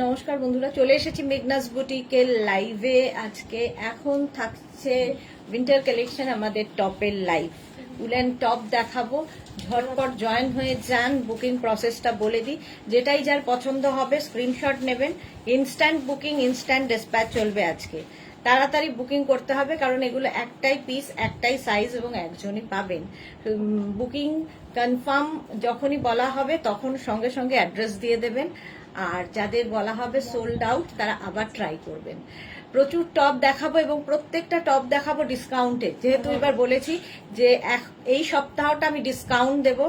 নমস্কার বন্ধুরা, চলে এসেছি মেঘনাস বুটিকের লাইভে। আজকে এখন থাকছে উইন্টার কালেকশন, আমাদের টপের লাইভ। উলেন টপ দেখাবো, ঝটপট জয়েন হয়ে যান। বুকিং প্রসেসটা বলে দিই, যেটাই যার পছন্দ হবে স্ক্রিনশট নেবেন। ইনস্ট্যান্ট বুকিং, ইনস্ট্যান্ট ডিসপ্যাচ চলবে আজকে। তাড়াতাড়ি বুকিং করতে হবে, কারণ এগুলো একটাই পিস, একটাই সাইজ এবং একজনই পাবেন। বুকিং কনফার্ম যখনই বলা হবে তখন সঙ্গে সঙ্গে অ্যাড্রেস দিয়ে দেবেন। আর যাদের বলা হবে সোল্ড আউট, তারা আবার ট্রাই করবেন। প্রচুর টপ দেখাবো এবং প্রত্যেকটা টপ দেখাবো ডিসকাউন্টে। যেহেতু এবার বলেছি যে এই সপ্তাহটা আমি ডিসকাউন্ট দেব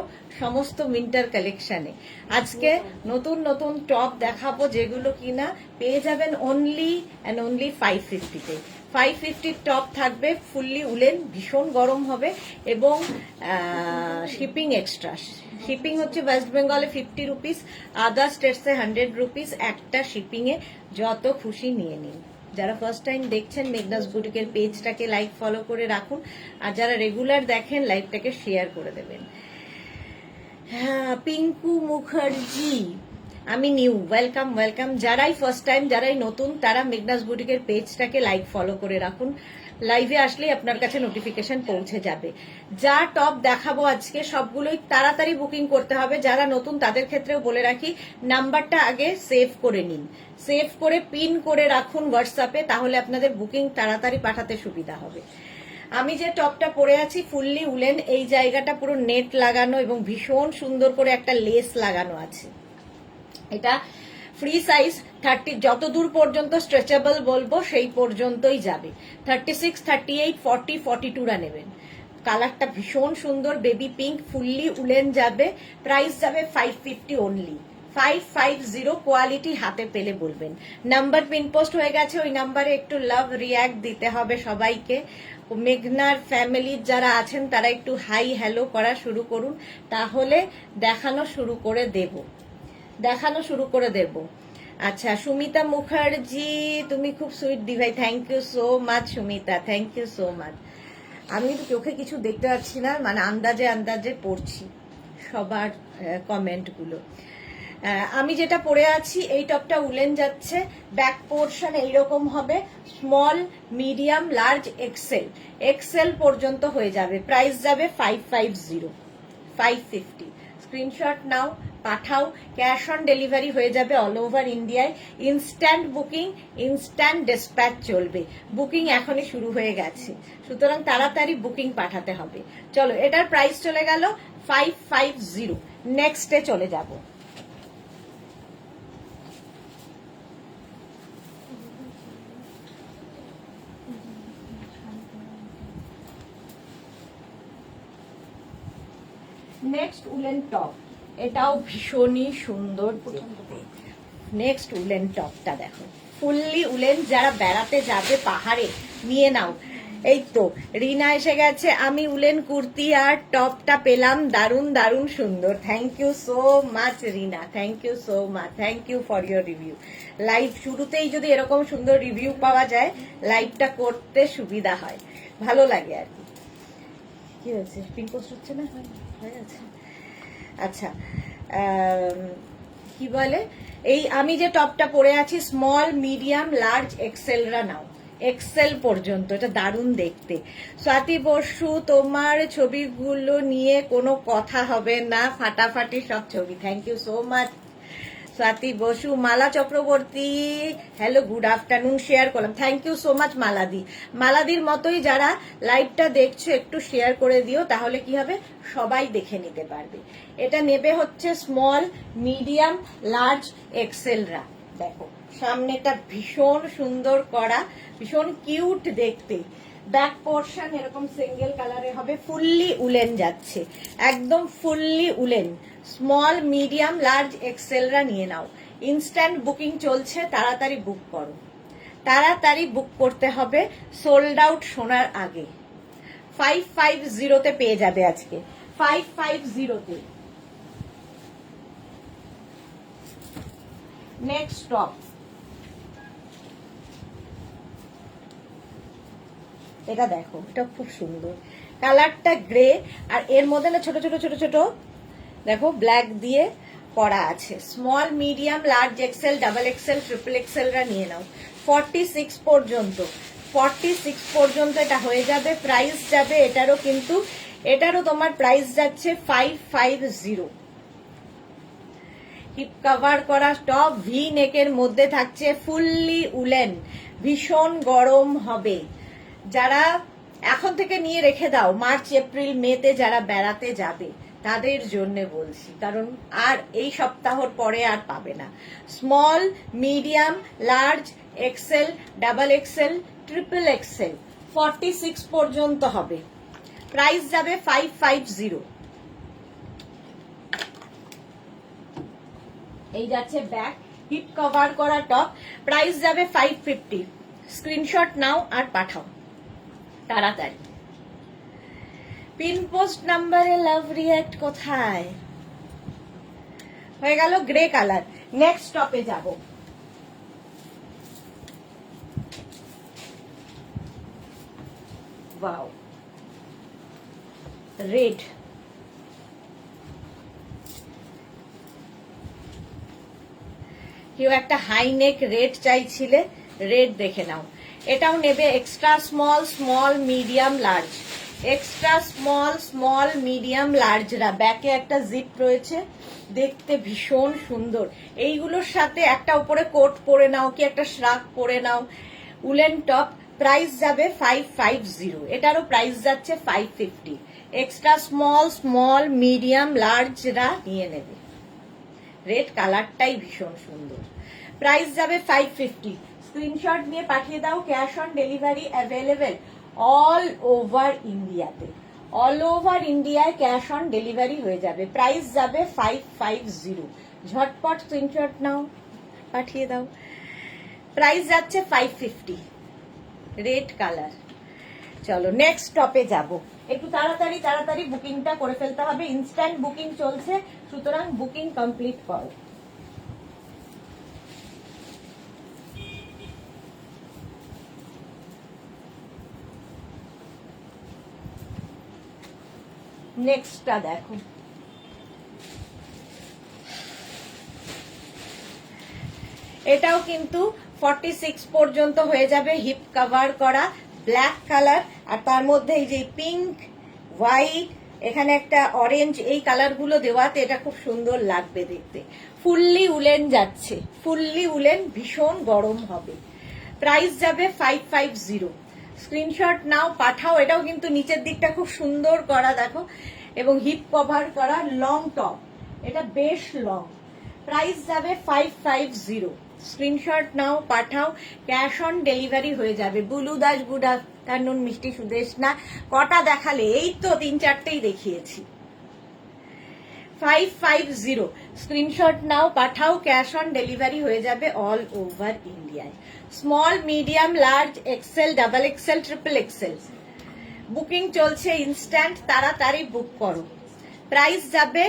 সমস্ত উইন্টার কালেকশনে। আজকে নতুন নতুন টপ দেখাবো, যেগুলো কিনা পেয়ে যাবেন অনলি অ্যান্ড অনলি 550-তে। 550 টপ থাকবে, ফুললি উলেন, ভীষণ গরম হবে এবং শিপিং এক্সট্রা। শিপিং হচ্ছে ওয়েস্ট বেঙ্গলে 50 রুপিস, আদার স্টেটসে 100 রুপিস। একটা শিপিংয়ে যত খুশি নিয়ে নিন। যারা ফার্স্ট টাইম দেখছেন মেঘনাস বুটিকের পেজটাকে লাইক ফলো করে রাখুন, আর যারা রেগুলার দেখেন লাইভটাকে শেয়ার করে দেবেন। হ্যাঁ, পিঙ্কু মুখার্জি, আমি নিউ, ওয়েলকাম ওয়েলকাম। যারাই ফার্স্ট টাইম, যারাই নতুন, তারা মেঘনাস বুটিকের পেজটাকে লাইক ফলো করে রাখুন। লাইভে আসলেই আপনার কাছে নোটিফিকেশন পৌঁছে যাবে। যা টপ দেখাবো আজকে সবগুলোই তাড়াতাড়ি বুকিং করতে হবে। যারা নতুন তাদের ক্ষেত্রেও বলে রাখি, নাম্বারটা আগে সেভ করে নিন, সেভ করে পিন করে রাখুন হোয়াটসঅ্যাপে, তাহলে আপনাদের বুকিং তাড়াতাড়ি পাঠাতে সুবিধা হবে। আমি যে টপটা পরে আছি ফুললি উলেন, এই জায়গাটা পুরো নেট লাগানো এবং ভীষণ সুন্দর করে একটা লেস লাগানো আছে। এটা ফ্রি সাইজ 30, যত দূর পর্যন্ত স্ট্রেচেবল বলবো সেই পর্যন্তই যাবে। 36, 38, 40, 42রা নেবেন। কালারটা ভীষণ সুন্দর, বেবি পিঙ্ক, ফুললি উলেন যাবে। প্রাইস যাবে 550 অনলি, 550। কোয়ালিটি হাতে পেলে বলবেন। নাম্বার পিন পোস্ট হয়ে গেছে, ওই নাম্বারে একটু লাভ রিয়াক্ট দিতে হবে সবাইকে। মেঘনার ফ্যামিলির যারা আছেন তারা একটু হাই হ্যালো করা শুরু করুন, তাহলে দেখানো শুরু করে দেব। আচ্ছা, সুমিতা মুখার্জি, তুমি খুব সুইট দিভাই, thank you so much Sumita, thank you so much. আমি তো চোখে কিছু দেখতে পাচ্ছি না, মানে আন্দাজে পড়ছি সবার কমেন্টগুলো। আমি যেটা পরে আছি এই টপটা উলেন যাচ্ছে, ব্যাক পোর্শন এইরকম হবে, স্মল, মিডিয়াম, লার্জ, এক্সেল পর্যন্ত হয়ে যাবে। প্রাইস যাবে 550, 550। স্ক্রিনশট নাও, পাঠাও, ক্যাশ অন ডেলিভারি হয়ে যাবে অল ওভার ইন্ডিয়ায়। ইনস্ট্যান্ট বুকিং, ইনস্ট্যান্ট ডিসপ্যাচ চলবে। বুকিং এখনই শুরু হয়ে গেছে, সুতরাং তাড়াতাড়ি বুকিং পাঠাতে হবে। চলো, এটার প্রাইস চলে গেল 550। নেক্সটে চলে যাব। নেক্সট উলেন টপ, এটাও ভীষণই সুন্দর দেখতে। নেক্সট উলেন টপটা দেখো, ফুললি উলেন। যারা বেড়াতে যাবে পাহাড়ে, নিয়ে নাও। এই তো রিনা এসে গেছে, আমি উলেন কুর্তি আর টপটা পেলাম, দারুণ দারুণ সুন্দর। Thank you so much Rina, thank you so much, thank you for your review. Live শুরুতেই যদি এরকম সুন্দর রিভিউ পাওয়া যায়, লাইভটা করতে সুবিধা হয়, ভালো লাগে আর কি। কি হয়েছে, পিন পোস্ট হচ্ছে না? হয়ে গেছে। আচ্ছা, কি বলে, এই আমি যে টপটা পরে আছি, স্মল, মিডিয়াম, লার্জ, এক্সেলরা নাও, এক্সেল পর্যন্ত। এটা দারুণ দেখতে। স্বাতি বসু, তোমার ছবিগুলো নিয়ে কোনো কথা হবে না, ফাটাফাটি সব ছবি। Thank you so much Swati Basu. Mala Chakraborty, hello, good afternoon, share করলাম, থ্যাংক ইউ সো মাচ মালাদি। মালাদির মতোই যারা লাইভটা দেখছো একটু শেয়ার করে দিও, তাহলে কি হবে, সবাই দেখে নিতে পারবে। এটা নেবে হচ্ছে স্মল, মিডিয়াম, লার্জ, এক্সেলরা। দেখো সামনেটা ভীষণ সুন্দর করা, ভীষণ কিউট দেখতে। ব্যাক পোর্শন এরকম সিঙ্গেল কালারে হবে, ফুললি উলেন যাচ্ছে, একদম fully woollen. Small, medium, large, এক্সেলরা নিয়ে নাও। ইনস্ট্যান্ট বুকিং চলছে, তাড়াতাড়ি বুক করো, তাড়াতাড়ি বুক করতে হবে, সোল্ড আউট শোনার আগে। 550-তে পেয়ে যাবে আজকে, 550-তে। নেক্সট টপ, এটা দেখো, এটা খুব সুন্দর, কালারটা গ্রে, আর এর মধ্যে না ছোট ছোট ছোট ছোট দেখো ব্ল্যাক দিয়ে করা আছে। Small, medium, large XL, double XL, triple এক্সেলরা নিয়ে নাও। 46 পর্যন্ত, 46 পর্যন্ত এটা হয়ে যাবে। প্রাইস যাবে এটারও তোমার প্রাইস যাচ্ছে 550। হিপ কভার করা টপ, ভি নেকের মধ্যে থাকছে, ফুললি উলেন, ভীষণ গরম হবে। যারা এখন থেকে নিয়ে রেখে দাও, মার্চ এপ্রিল মেতে যারা বেড়াতে যাবে তাদের জন্য বলছি, কারণ আর এই সপ্তাহর পরে আর পাবে না। Small, medium, large XL, double XL, triple Excel 46 পর্যন্ত হবে। প্রাইস যাবে 550। এই যাচ্ছে ব্যাক, হিপ কভার করা টপ, প্রাইস যাবে 550। স্ক্রিনশট নাও আর পাঠাও তাড়াতাড়ি। পিন পোস্ট নাম্বারে লাভ রিয়াক্ট কোথায় হয়ে গেল? Grey colour. নেক্সট টপে যাব। Wow, red. কেউ একটা হাই নেক রেড চাইছিলে, রেড দেখে নাও। এটাও নেবে extra small, small, medium, large. Extra small, small, medium, লার্জরা ব্যাকে একটা জিপ রয়েছে, দেখতে ভীষণ সুন্দর। এইগুলোর সাথে একটা উপরে কোট পরে নাও, কি একটা শ্রাগ পরে নাও, উলেন টপ। প্রাইস যাবে 550। এটারও প্রাইস যাচ্ছে 550। এক্সট্রা স্মল, স্মল, মিডিয়াম, লার্জরা নিয়ে নেবে। রেড কালারটাই ভীষণ সুন্দর। প্রাইস যাবে 550। স্ক্রিনশট নিয়ে পাঠিয়ে দাও। Cash on delivery available all over ইন্ডিয়াতে। অল ওভার ইন্ডিয়ায় ক্যাশ অন ডেলিভারি হয়ে যাবে। প্রাইস যাবে 550। ঝটপট স্ক্রিনশট নাও, পাঠিয়ে দাও। প্রাইস যাচ্ছে 550। Red colour. চলো নেক্সট টপে যাব। একটু তাড়াতাড়ি তাড়াতাড়ি বুকিংটা করে ফেলতে হবে, ইনস্ট্যান্ট বুকিং চলছে, সুতরাং বুকিং কমপ্লিট করো। নেক্সটটা দেখো। এটাও কিন্তু 46 পর্যন্ত হয়ে যাবে। হিপ কভার করা, ব্ল্যাক কালার, আর তার মধ্যে এই যে পিঙ্ক, হোয়াইট, এখানে একটা অরেঞ্জ, এই কালারগুলো দেওয়াতে এটা খুব সুন্দর লাগবে দেখতে। ফুললি উলেন যাচ্ছে, ফুললি উলেন, ভীষণ গরম হবে। প্রাইস যাবে 550। স্ক্রিনশট নাও, পাঠাও। এটাও কিন্তু নিচের দিকটা খুব সুন্দর করা দেখো, এবং হিপ কভার করা লং টপ, এটা বেশ লং। প্রাইস যাবে 550। স্ক্রিনশট নাও, পাঠাও। ক্যাশ অন ডেলিভারি হয়ে যাবে। Bulu Das, good afternoon. মিষ্টি সুদেশনা, কটা দেখালে? এই তো 3-4টেই দেখিয়েছি। 550। স্ক্রিনশট নাও, পাঠাও। ক্যাশ অন ডেলিভারি হয়ে যাবে অল ওভার ইন্ডিয়ায়। Small, medium, large XL, double XL, triple Excel booking চলছে, ইনস্ট্যান্ট, তাড়াতাড়ি বুক করো। প্রাইস যাবে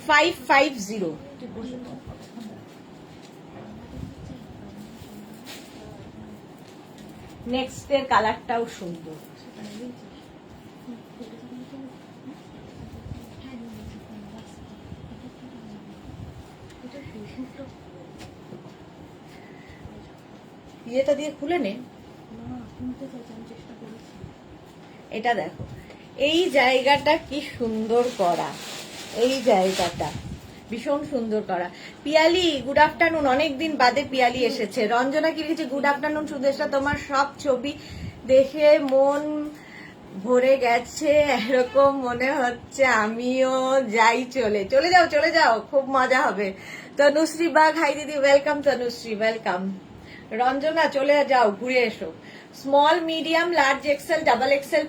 550। নেক্সট এর কালারটাও সুন্দর। ইয়েটা দিয়ে খুলে নে। এটা দেখো, এই জায়গাটা কি সুন্দর করা, এই জায়গাটা ভীষণ সুন্দর করা। Piyali, good afternoon. অনেকদিন বাদে পিয়ালি এসেছে। রঞ্জনা কি লিখেছে? গুড আফটারনুন সুদেশা, তোমার সব ছবি দেখে মন ভরে গেছে, এরকম মনে হচ্ছে আমিও যাই। চলে যাও, চলে যাও, খুব মজা হবে। তনুশ্রী বাগ, হাই দিদি, ওয়েলকাম তনুশ্রী, ওয়েলকাম। রঞ্জনা চলে যাও, ঘুরে এসো। Small, medium, large XL, double XL,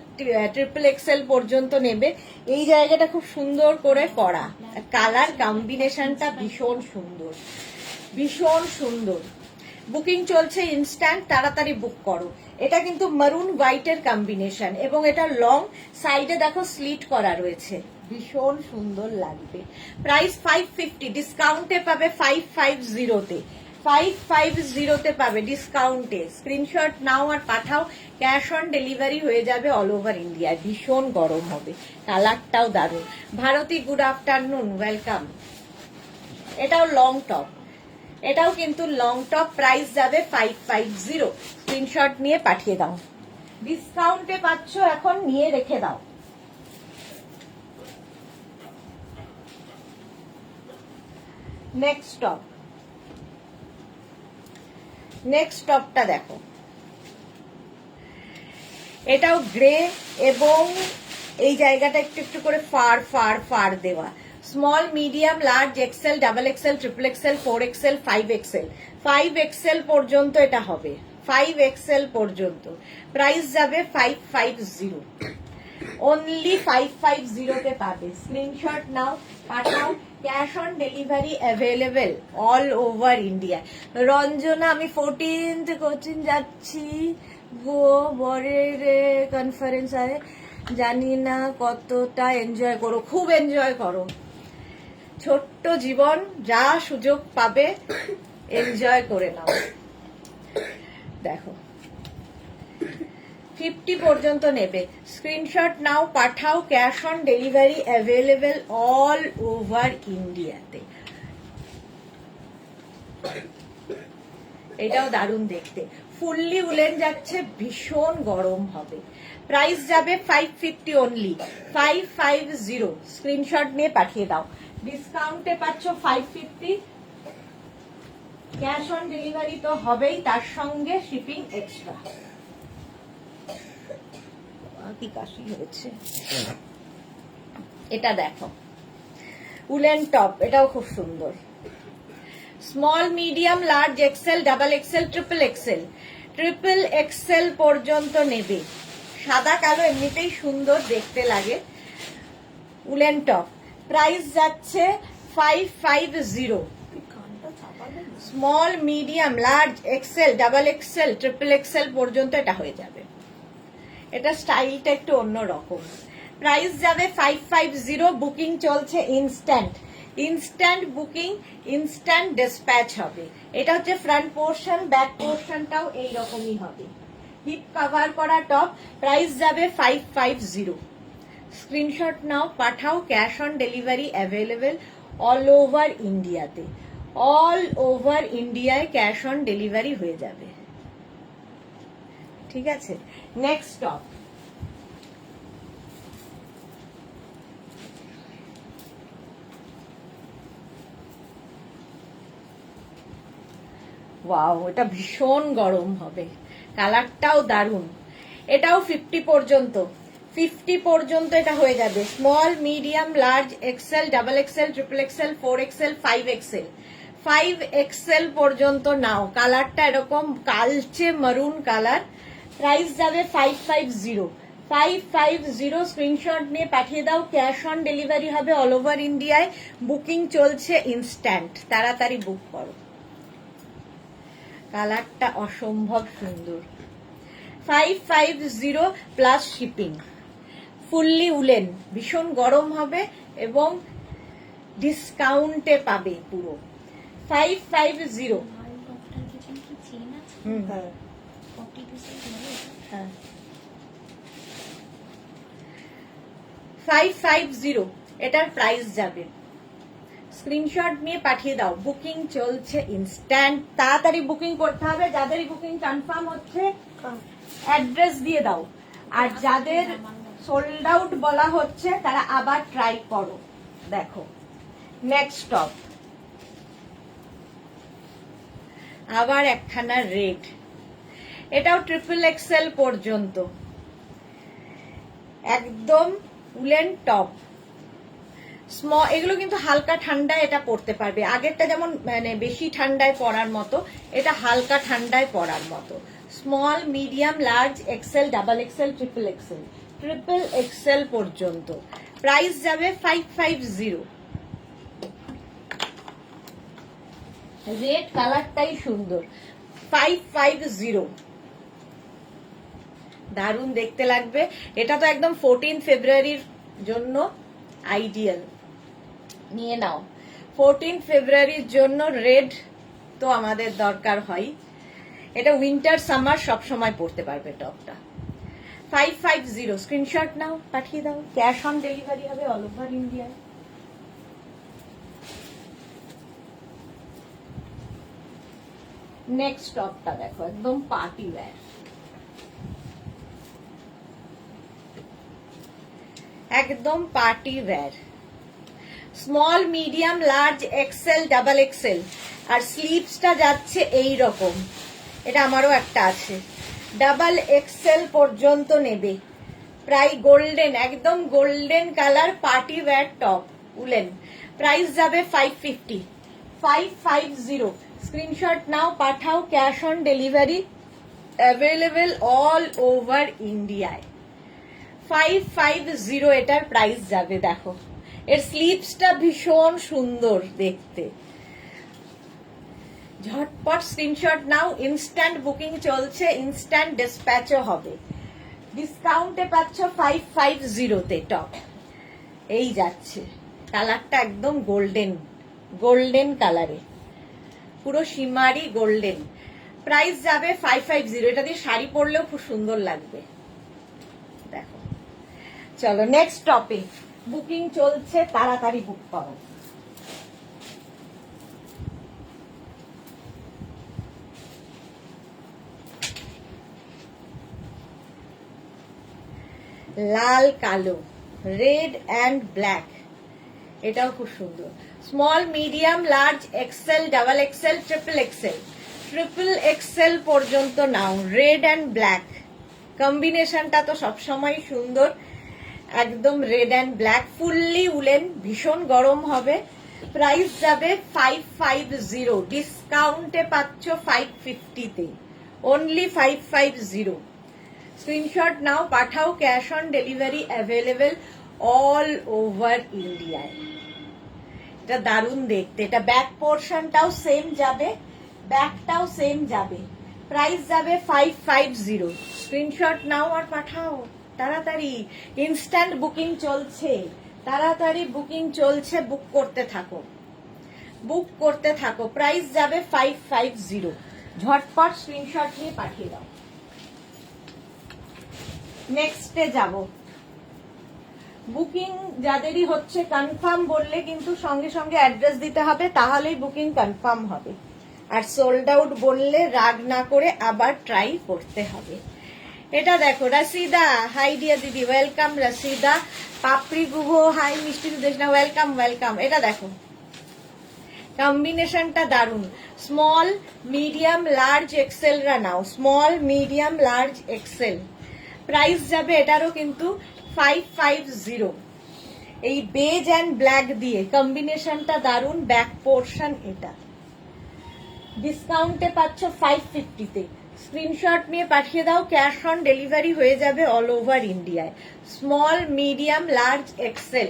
triple XL পর্যন্ত নেবে। এই জায়গাটা খুব সুন্দর করে করা, কালার কম্বিনেশনটা ভীষণ সুন্দর, ভীষণ সুন্দর। বুকিং চলছে, ইনস্ট্যান্ট, তাড়াতাড়ি বুক করো। এটা কিন্তু মারুন হোয়াইটের কম্বিনেশন, এবং এটা লং, সাইডে দেখো স্লিট করা রয়েছে, ভীষণ সুন্দর লাগবে। প্রাইস 550। ডিসকাউন্টে পাবে 550-তে, 550-তে পাবে ডিসকাউন্টে। স্ক্রিনশট নাও আর পাঠাও। ক্যাশ অন ডেলিভারি হয়ে যাবে অল ওভার ইন্ডিয়ায়। ভীষণ গরম হবে, কালারটাও দারুণ। Bharati, good afternoon, welcome. এটাও লং টপ, এটাও কিন্তু লং টপ, প্রাইস যাবে 550। স্ক্রিনশট নিয়ে পাঠিয়ে দাও, ডিসকাউন্টে পাচ্ছ এখন, নিয়ে রেখে দাও। নেক্সট টপ, নেক্সট টপটা দেখো, এটাও গ্রে এবং এই জায়গাটা একটু একটু করে ফার ফার ফার দেওয়া। Small, medium, large, XL, double XL, triple XL, 4XL, 5XL, 5XL পর্যন্ত এটা হবে, 5XL পর্যন্ত। প্রাইস যাবে 550, অনলি 550 তে পাবে। স্ক্রিনশট নাও, পাঠাও, cash on delivery available all over India. Ranjana, আমি 14th কোচিং যাচ্ছি গো, বরের কনফারেন্স আছে, জানি না কতটা এনজয় করো। খুব এনজয় করো, ছোট্ট জীবন, যা সুযোগ পাবে এনজয় করে নাও। দেখো 50 পর্যন্ত নেবে, স্ক্রিনশট নাও, পাঠাও, cash on delivery available all over ইন্ডিয়াতে। এটাও দারুণ দেখতে, ফুললি উলেন যাচ্ছে, ভীষণ গরম হবে। প্রাইস যাবে 550 অনলি, 550। স্ক্রিনশট নিয়ে পাঠিয়ে দাও, ডিসকাউন্টে পাচ্ছ 550, ক্যাশ অন ডেলিভারি তো হবেই, তার সঙ্গে শিপিং এক্সট্রা। কি কাশি হয়েছে। এটা দেখো, উলেন টপ, এটাও খুব সুন্দর। Small, medium, large, XL, double XL, triple XL, triple XL পর্যন্ত নেবে। সাদা কালো এমনিতেই সুন্দর দেখতে লাগে। উলেন টপ, প্রাইস যাচ্ছে 550। Small, medium, large, XL, double XL, triple XL পর্যন্ত এটা হয়ে যাবে। এটা স্টাইলটা একটু অন্যরকম। প্রাইস যাবে 550, বুকিং চলছে instant, instant booking, instant dispatch হবে। এটা হচ্ছে ফ্রন্ট পোর্শন, ব্যাক পোর্শনটাও এইরকমই হবে। হিপ কভার করা টপ, প্রাইস যাবে 550। স্ক্রিনশট নাও, পাঠাও, cash on delivery available all over ইন্ডিয়াতে, অল ওভার ইন্ডিয়ায় ক্যাশ অন ডেলিভারি হয়ে যাবে। ঠিক আছে, নেক্সট টপ, ওয়াও, এটা ভীষণ গরম হবে, কালারটাও দারুণ। এটাও 50 পর্যন্ত, 50 পর্যন্ত এটা হয়ে যাবে। Small, medium, large, XL, double XL, triple XL, 4XL, 5XL, 5XL পর্যন্ত নাও। কালারটা এরকম কালচে মারুন কালার। প্রাইস যাবে 550, 550। স্ক্রিনশট নিয়ে পাঠিয়ে দাও, ক্যাশ অন ডেলিভারি হবে অল ওভার ইন্ডিয়ায়, বুকিং চলছে ইনস্ট্যান্ট, তাড়াতাড়ি বুক করো। কালারটা অসম্ভব সুন্দর, 550 প্লাস শিপিং, ফুললি উলেন, ভীষণ গরম হবে এবং ডিসকাউন্টে পাবে পুরো 550। 550 এটার প্রাইস যাবে। স্ক্রিনশট নিয়ে পাঠিয়ে দাও, বুকিং চলছে ইনস্ট্যান্ট, তাড়াতাড়ি বুকিং করতে হবে। যাদের বুকিং কনফার্ম হচ্ছে অ্যাড্রেস দিয়ে দাও, আর যাদের সোল্ড আউট বলা হচ্ছে তারা আবার ট্রাই করো। দেখো নেক্সট টপ, আবার একখানা রেড, এটাও ট্রিপল এক্সেল পর্যন্ত, একদম উলেন টপ। এগুলো কিন্তু হালকা ঠান্ডায় এটা পড়তে পারবে, আগেরটা যেমন মানে বেশি ঠান্ডায় পরার মতো, এটা হালকা ঠান্ডায় পরার মতো। Small, medium, large, XL, double XL, triple XL, triple XL পর্যন্ত। প্রাইস যাবে 550। রেড কালারটাই সুন্দর, 550, দারুণ দেখতে লাগবে। এটা তো একদম 14 ফেব্রুয়ারির জন্য আইডিয়াল, নিয়ে নাও। 14 ফেব্রুয়ারির জন্য রেড তো আমাদের দরকার হয়, এটা উইন্টার সামার সব সময় পরতে পারবে টপটা। 550, স্ক্রিনশট নাও, পাঠিয়ে দাও, ক্যাশ অন ডেলিভারি হবে অল ওভার ইন্ডিয়ায়। নেক্সট টপটা দেখো, একদম পার্টি ওয়্যার, একদম party wear, small medium large XL double Excel, আর স্লিভসটা যাচ্ছে এই রকম। এটা আমারও একটা আছে, ডাবল এক্সেল পর্যন্ত নেবে। প্রায় গোল্ডেন, একদম golden colour party wear top woollen. Price যাবে 550, 550। স্ক্রিনশট নাও, পাঠাও, cash on delivery available all over ইন্ডিয়ায়। 550 এটার প্রাইস যাবে। দেখো এর স্লিভসটা ভীষণ সুন্দর দেখতে। ঝটপট স্ক্রিনশট নাও, ইনস্ট্যান্ট বুকিং চলছে, ইনস্ট্যান্ট ডিসপ্যাচও হবে। ডিসকাউন্টে পাচ্ছ 550-তে টপ। এই যাচ্ছে, কালারটা একদম গোল্ডেন, গোল্ডেন কালারে, পুরো শিমারি গোল্ডেন। প্রাইস যাবে 550। এটা দিয়ে শাড়ি পরলেও খুব সুন্দর লাগবে। দেখো, চলো নেক্সট টপে। বুকিং চলছে, তাড়াতাড়ি বুক করো। লাল কালো, রেড অ্যান্ড ব্ল্যাক, এটাও খুব সুন্দর। Small medium large XL double XL triple XL, triple XL পর্যন্ত নাও। রেড অ্যান্ড ব্ল্যাক কম্বিনেশনটা তো সবসময় সুন্দর, একদম red and black, fully woollen, ভীষণ গরম হবে। প্রাইস যাবে 550, ডিসকাউন্টে পাচ্ছ 550-তে, অনলি 550। স্ক্রিনশট নাও, পাঠাও, cash on delivery available all over ইন্ডিয়ায়। এটা দারুণ দেখতে। এটা ব্যাক পোর্শনটাও সেম যাবে, ব্যাকটাও সেম যাবে। প্রাইস যাবে 550। স্ক্রিনশট নাও আর পাঠাও তাড়াতাড়ি, ইনস্ট্যান্ট বুকিং চলছে, তাড়াতাড়ি বুকিং চলছে, বুক করতে থাকো, বুক করতে থাকো। প্রাইস যাবে 550, ঝটপট স্ক্রিনশট নিয়ে পাঠিয়ে দাও। নেক্সটে যাব। বুকিং যাদেরই হচ্ছে কনফার্ম বললে কিন্তু সঙ্গে সঙ্গে অ্যাড্রেস দিতে হবে, তাহলেই বুকিং কনফার্ম হবে। আর সোল্ড আউট বললে রাগ না করে আবার ট্রাই করতে হবে। এটা দেখো, রাশিদা, হাই ডিয়ার দিদি, ওয়েলকাম রাশিদা। পাপড়ি গুহ, হাই মিষ্টি সুদেশনা, ওয়েলকাম ওয়েলকাম। এটা দেখো, কম্বিনেশনটা দারুন। স্মল মিডিয়াম লার্জ এক্সেল রা নাও, small medium large XL. Price যাবে এটারও কিন্তু 550। এই বেজ অ্যান্ড ব্ল্যাক দিয়ে কম্বিনেশনটা দারুন, ব্যাক পোর্শন এটা। ডিসকাউন্টে পাচ্ছ 550-তে। স্ক্রিনশট নিয়ে পাঠিয়ে দাও, ক্যাশ অন ডেলিভারি হয়ে যাবে অল ওভার ইন্ডিয়ায়। স্মল মিডিয়াম লার্জ এক্সেল,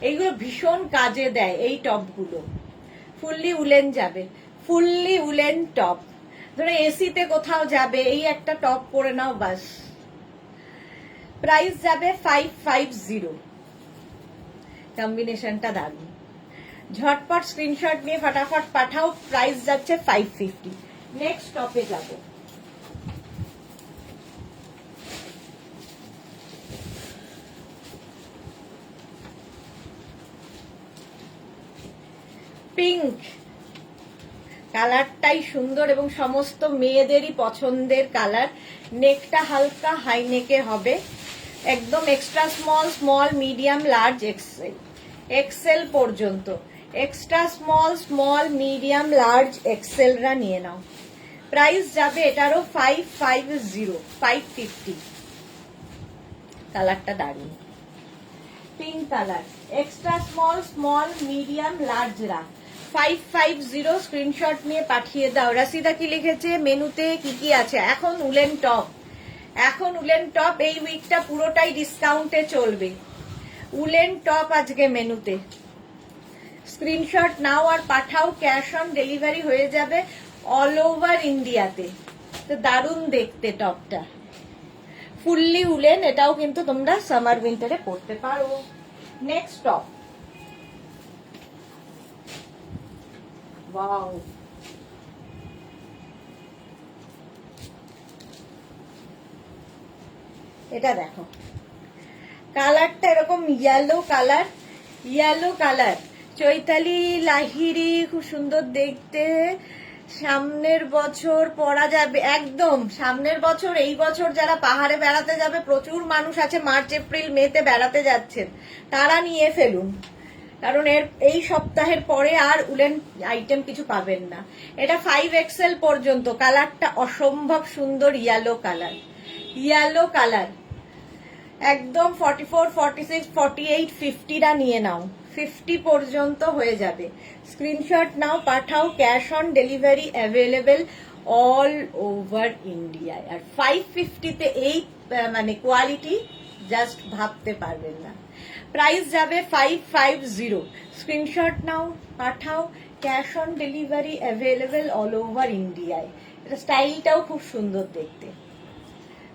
এইগুলো ভীষণ কাজে দেয় এই টপগুলো। ফুললি উলেন যাবে, ফুললি উলেন টপ। ধরো এসিতে কোথাও যাবে, এই একটা টপ পরে নাও বাস। প্রাইস যাবে 550, কম্বিনেশনটা দারুন। ঝটপট স্ক্রিনশট নিয়ে ফটাফট পাঠাও, প্রাইস যাচ্ছে 550। নেক্সট টপে যাব। পিঙ্ক কালারটাই সুন্দর এবং সমস্ত মেয়েদেরই পছন্দের কালার। নেকটা হালকা হাই নেকে হবে, একদম extra small, small medium large XL, XL পর্যন্ত। Extra small, small medium large এক্সেলরা নিয়ে নাও। প্রাইস যাবে এটারও 550, 550। কালারটা দারুন, pink colour, extra small, small medium লার্জরা 550। স্ক্রিনশট নিয়ে পাঠিয়ে দাও। রাশিদা কি লিখেছে, মেনুতে কি কি আছে? এখন উলেন টপ, এখন উলেন টপ এই উইকটা পুরোটাই ডিসকাউন্টে চলবে। উলেন টপ আজকে মেনুতে। স্ক্রিনশট নাও আর পাঠাও, ক্যাশ অন ডেলিভারি হয়ে যাবে অল ওভার ইন্ডিয়াতে। তো দারুণ দেখতে টপটা, ফুললি উলেন। এটাও কিন্তু তোমরা সামার উইন্টারে পরতে পারো। নেক্সট টপ, ওয়াও, এটা দেখো, কালারটা এরকম yellow colour, yellow colour. Chaitali Lahiri, খুব সুন্দর দেখতে। সামনের বছর পরা যাবে একদম। সামনের বছর, এই বছর যারা পাহাড়ে বেড়াতে যাবে, প্রচুর মানুষ আছে মার্চ এপ্রিল মেতে বেড়াতে যাচ্ছেন, তারা নিয়ে ফেলুন, কারণ এই সপ্তাহের পরে আর উলেন আইটেম কিছু পাবেন না। এটা 5XL পর্যন্ত, কালারটা অসম্ভব সুন্দর, ইয়েলো কালার, ইয়েলো কালার একদম। 44, 46, 48, 50টা নিয়ে নাও, 50 পর্যন্ত হয়ে যাবে। স্ক্রিনশট নাও, পাঠাও, cash on delivery available all over ইন্ডিয়ায়। আর 550-তে এই মানে কোয়ালিটি জাস্ট ভাবতে পারবেন না। প্রাইস যাবে 550। স্ক্রিনশট নাও, পাঠাও, cash on delivery available all over ইন্ডিয়ায়। এটা স্টাইলটাও খুব সুন্দর দেখতে।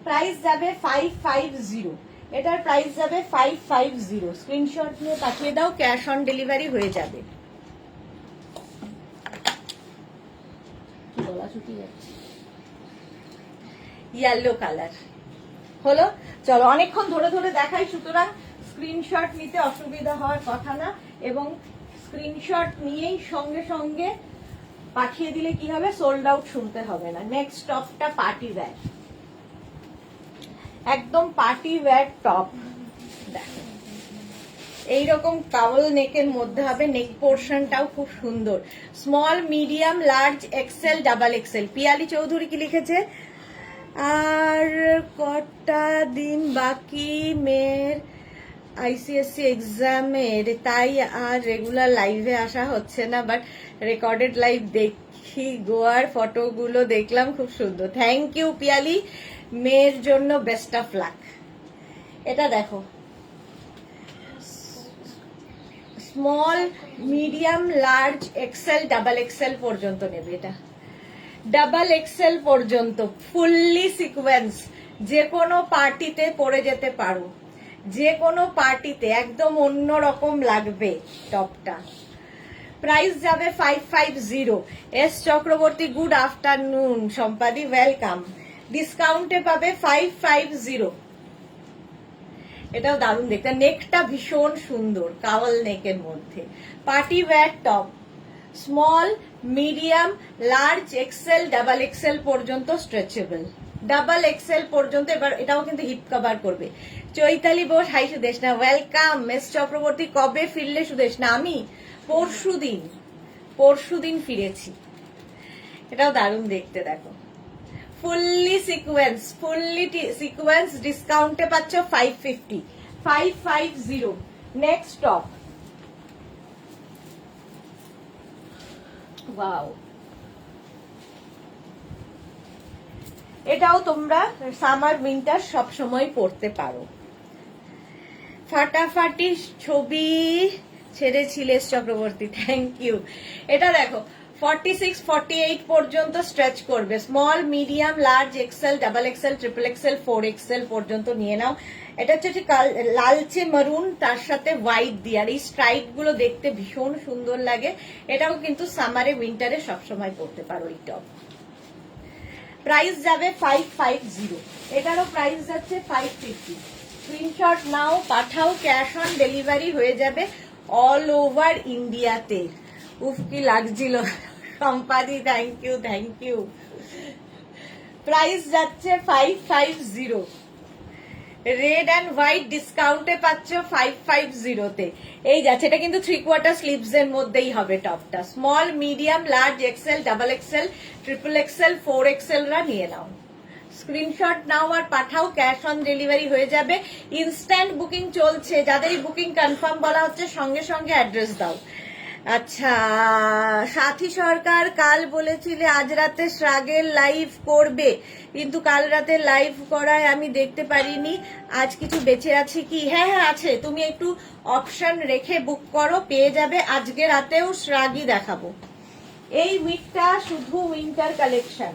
প্রাইস যাবে 550, এটার প্রাইস যাবে 550। স্ক্রিনশট নিয়ে পাঠিয়ে দাও, ক্যাশ অন ডেলিভারি হয়ে যাবে। ইয়েলো কালার হলো। চলো, অনেকক্ষণ ধরে ধরে দেখাই, সুতরাং স্ক্রিনশট নিতে অসুবিধা হওয়ার কথা না, এবং স্ক্রিনশট নিয়েই সঙ্গে সঙ্গে পাঠিয়ে দিলে কি হবে, সোল্ড আউট শুনতে হবে না। নেক্সট টপটা পার্টি ওয়্যার, একদম পার্টি ওয়্যার টপ। দেখো এইরকম কাওল নেকের মধ্যে হবে, নেক পোর্শনটাও খুব সুন্দর। Small, medium, large, XL, double XL. Piyali Chowdhury কি লিখেছে, আর কটা দিন বাকি মেয়ের আইসিএসসি এক্সামের, তাই আর রেগুলার লাইভে আসা হচ্ছে না, বাট রেকর্ডেড লাইভ দেখি, গোয়ার ফটোগুলো দেখলাম, খুব সুন্দর। থ্যাংক ইউ পিয়ালি, মেয়ের জন্য বেস্ট অফ লাক। এটা দেখো, small, medium, large, XL, double XL পর্যন্ত নেবে। এটা ডাবল এক্সেল পর্যন্ত, ফুললি সিকোয়েন্স, যে কোনো পার্টিতে পরে যেতে পারো, যে কোনো পার্টিতে একদম অন্যরকম লাগবে টপটা। প্রাইস যাবে 550। এস চক্রবর্তী গুড আফটারনুন, সম্পাদি ওয়েলকাম। ডিসকাউন্টে পাবে 550। এটাও দারুণ দেখতে, নেকটা ভীষণ সুন্দর, কাওয়াল নেকের মধ্যে। Party wear top, small, medium, large, XL, double XL পর্যন্ত স্ট্রেচেবল, ডাবল এক্সেল পর্যন্ত। এবার এটাও কিন্তু হিপ কভার করবে। Chaitali Bose, hi Sudeshna, welcome. S Chakraborty, কবে ফিরলে সুদেশনা? আমি পরশুদিন ফিরেছি। এটাও দারুণ দেখতে, দেখো ফুললি সিকোয়েন্স, ডিসকাউন্টে পাচ্ছ 550, 550। নেক্সট টপ, ওয়াও, এটাও তোমরা সামার উইন্টার সবসময় পরতে পারো। ফাটাফাটি ছবি ছেড়েছিলে চক্রবর্তী, থ্যাংক ইউ। এটা দেখো 46, 48 পর্যন্ত স্ট্রেচ করবে। Small, medium, large, XL, double XL, triple XL, 4XL পর্যন্ত নিয়ে নাও। এটা হচ্ছে লালচে মারুন, তার সাথে হোয়াইট দিয়ে, আর এই স্ট্রাইপ গুলো দেখতে ভীষণ সুন্দর লাগে। এটাও কিন্তু সামারে উইন্টারে সবসময় পরতে পারো এই টপ। প্রাইস যাবে 550, এটারও প্রাইস যাচ্ছে 550। স্ক্রিনশট নাও, পাঠাও, ক্যাশ অন ডেলিভারি হয়ে যাবে অল ওভার ইন্ডিয়াতে। উফ কি লাগছিল সম্পাদি, thank you, thank you. Price যাচ্ছে 550। রেড অ্যান্ড হোয়াইট ডিসকাউন্টে পাচ্ছ 550-তে। এই যাচ্ছে, এটা কিন্তু 3/4 স্লিভস এর মধ্যেই হবে টপটা। Small, medium, large, XL, double XL, triple XL, 4XL রা নিয়ে নাও। স্ক্রিনশট নাও আর পাঠাও, ক্যাশ অন ডেলিভারি হয়ে যাবে। ইনস্ট্যান্ট বুকিং চলছে, যাদেরই বুকিং কনফার্ম বলা হচ্ছে সঙ্গে সঙ্গে অ্যাড্রেস দাও। আচ্ছা, সাথী সরকার, কাল বলেছিলে আজ রাতে শ্রাগের লাইভ করবে, কিন্তু কাল রাতে লাইভ করায় আমি দেখতে পারিনি। আজ কিছু বেঁচে আছে কি? হ্যাঁ আছে, তুমি একটু অপশন রেখে বুক করো, পেয়ে যাবে। আজকে রাতেও শ্রাগই দেখাবো। এই উইকটা শুধু উইন্টার কালেকশন।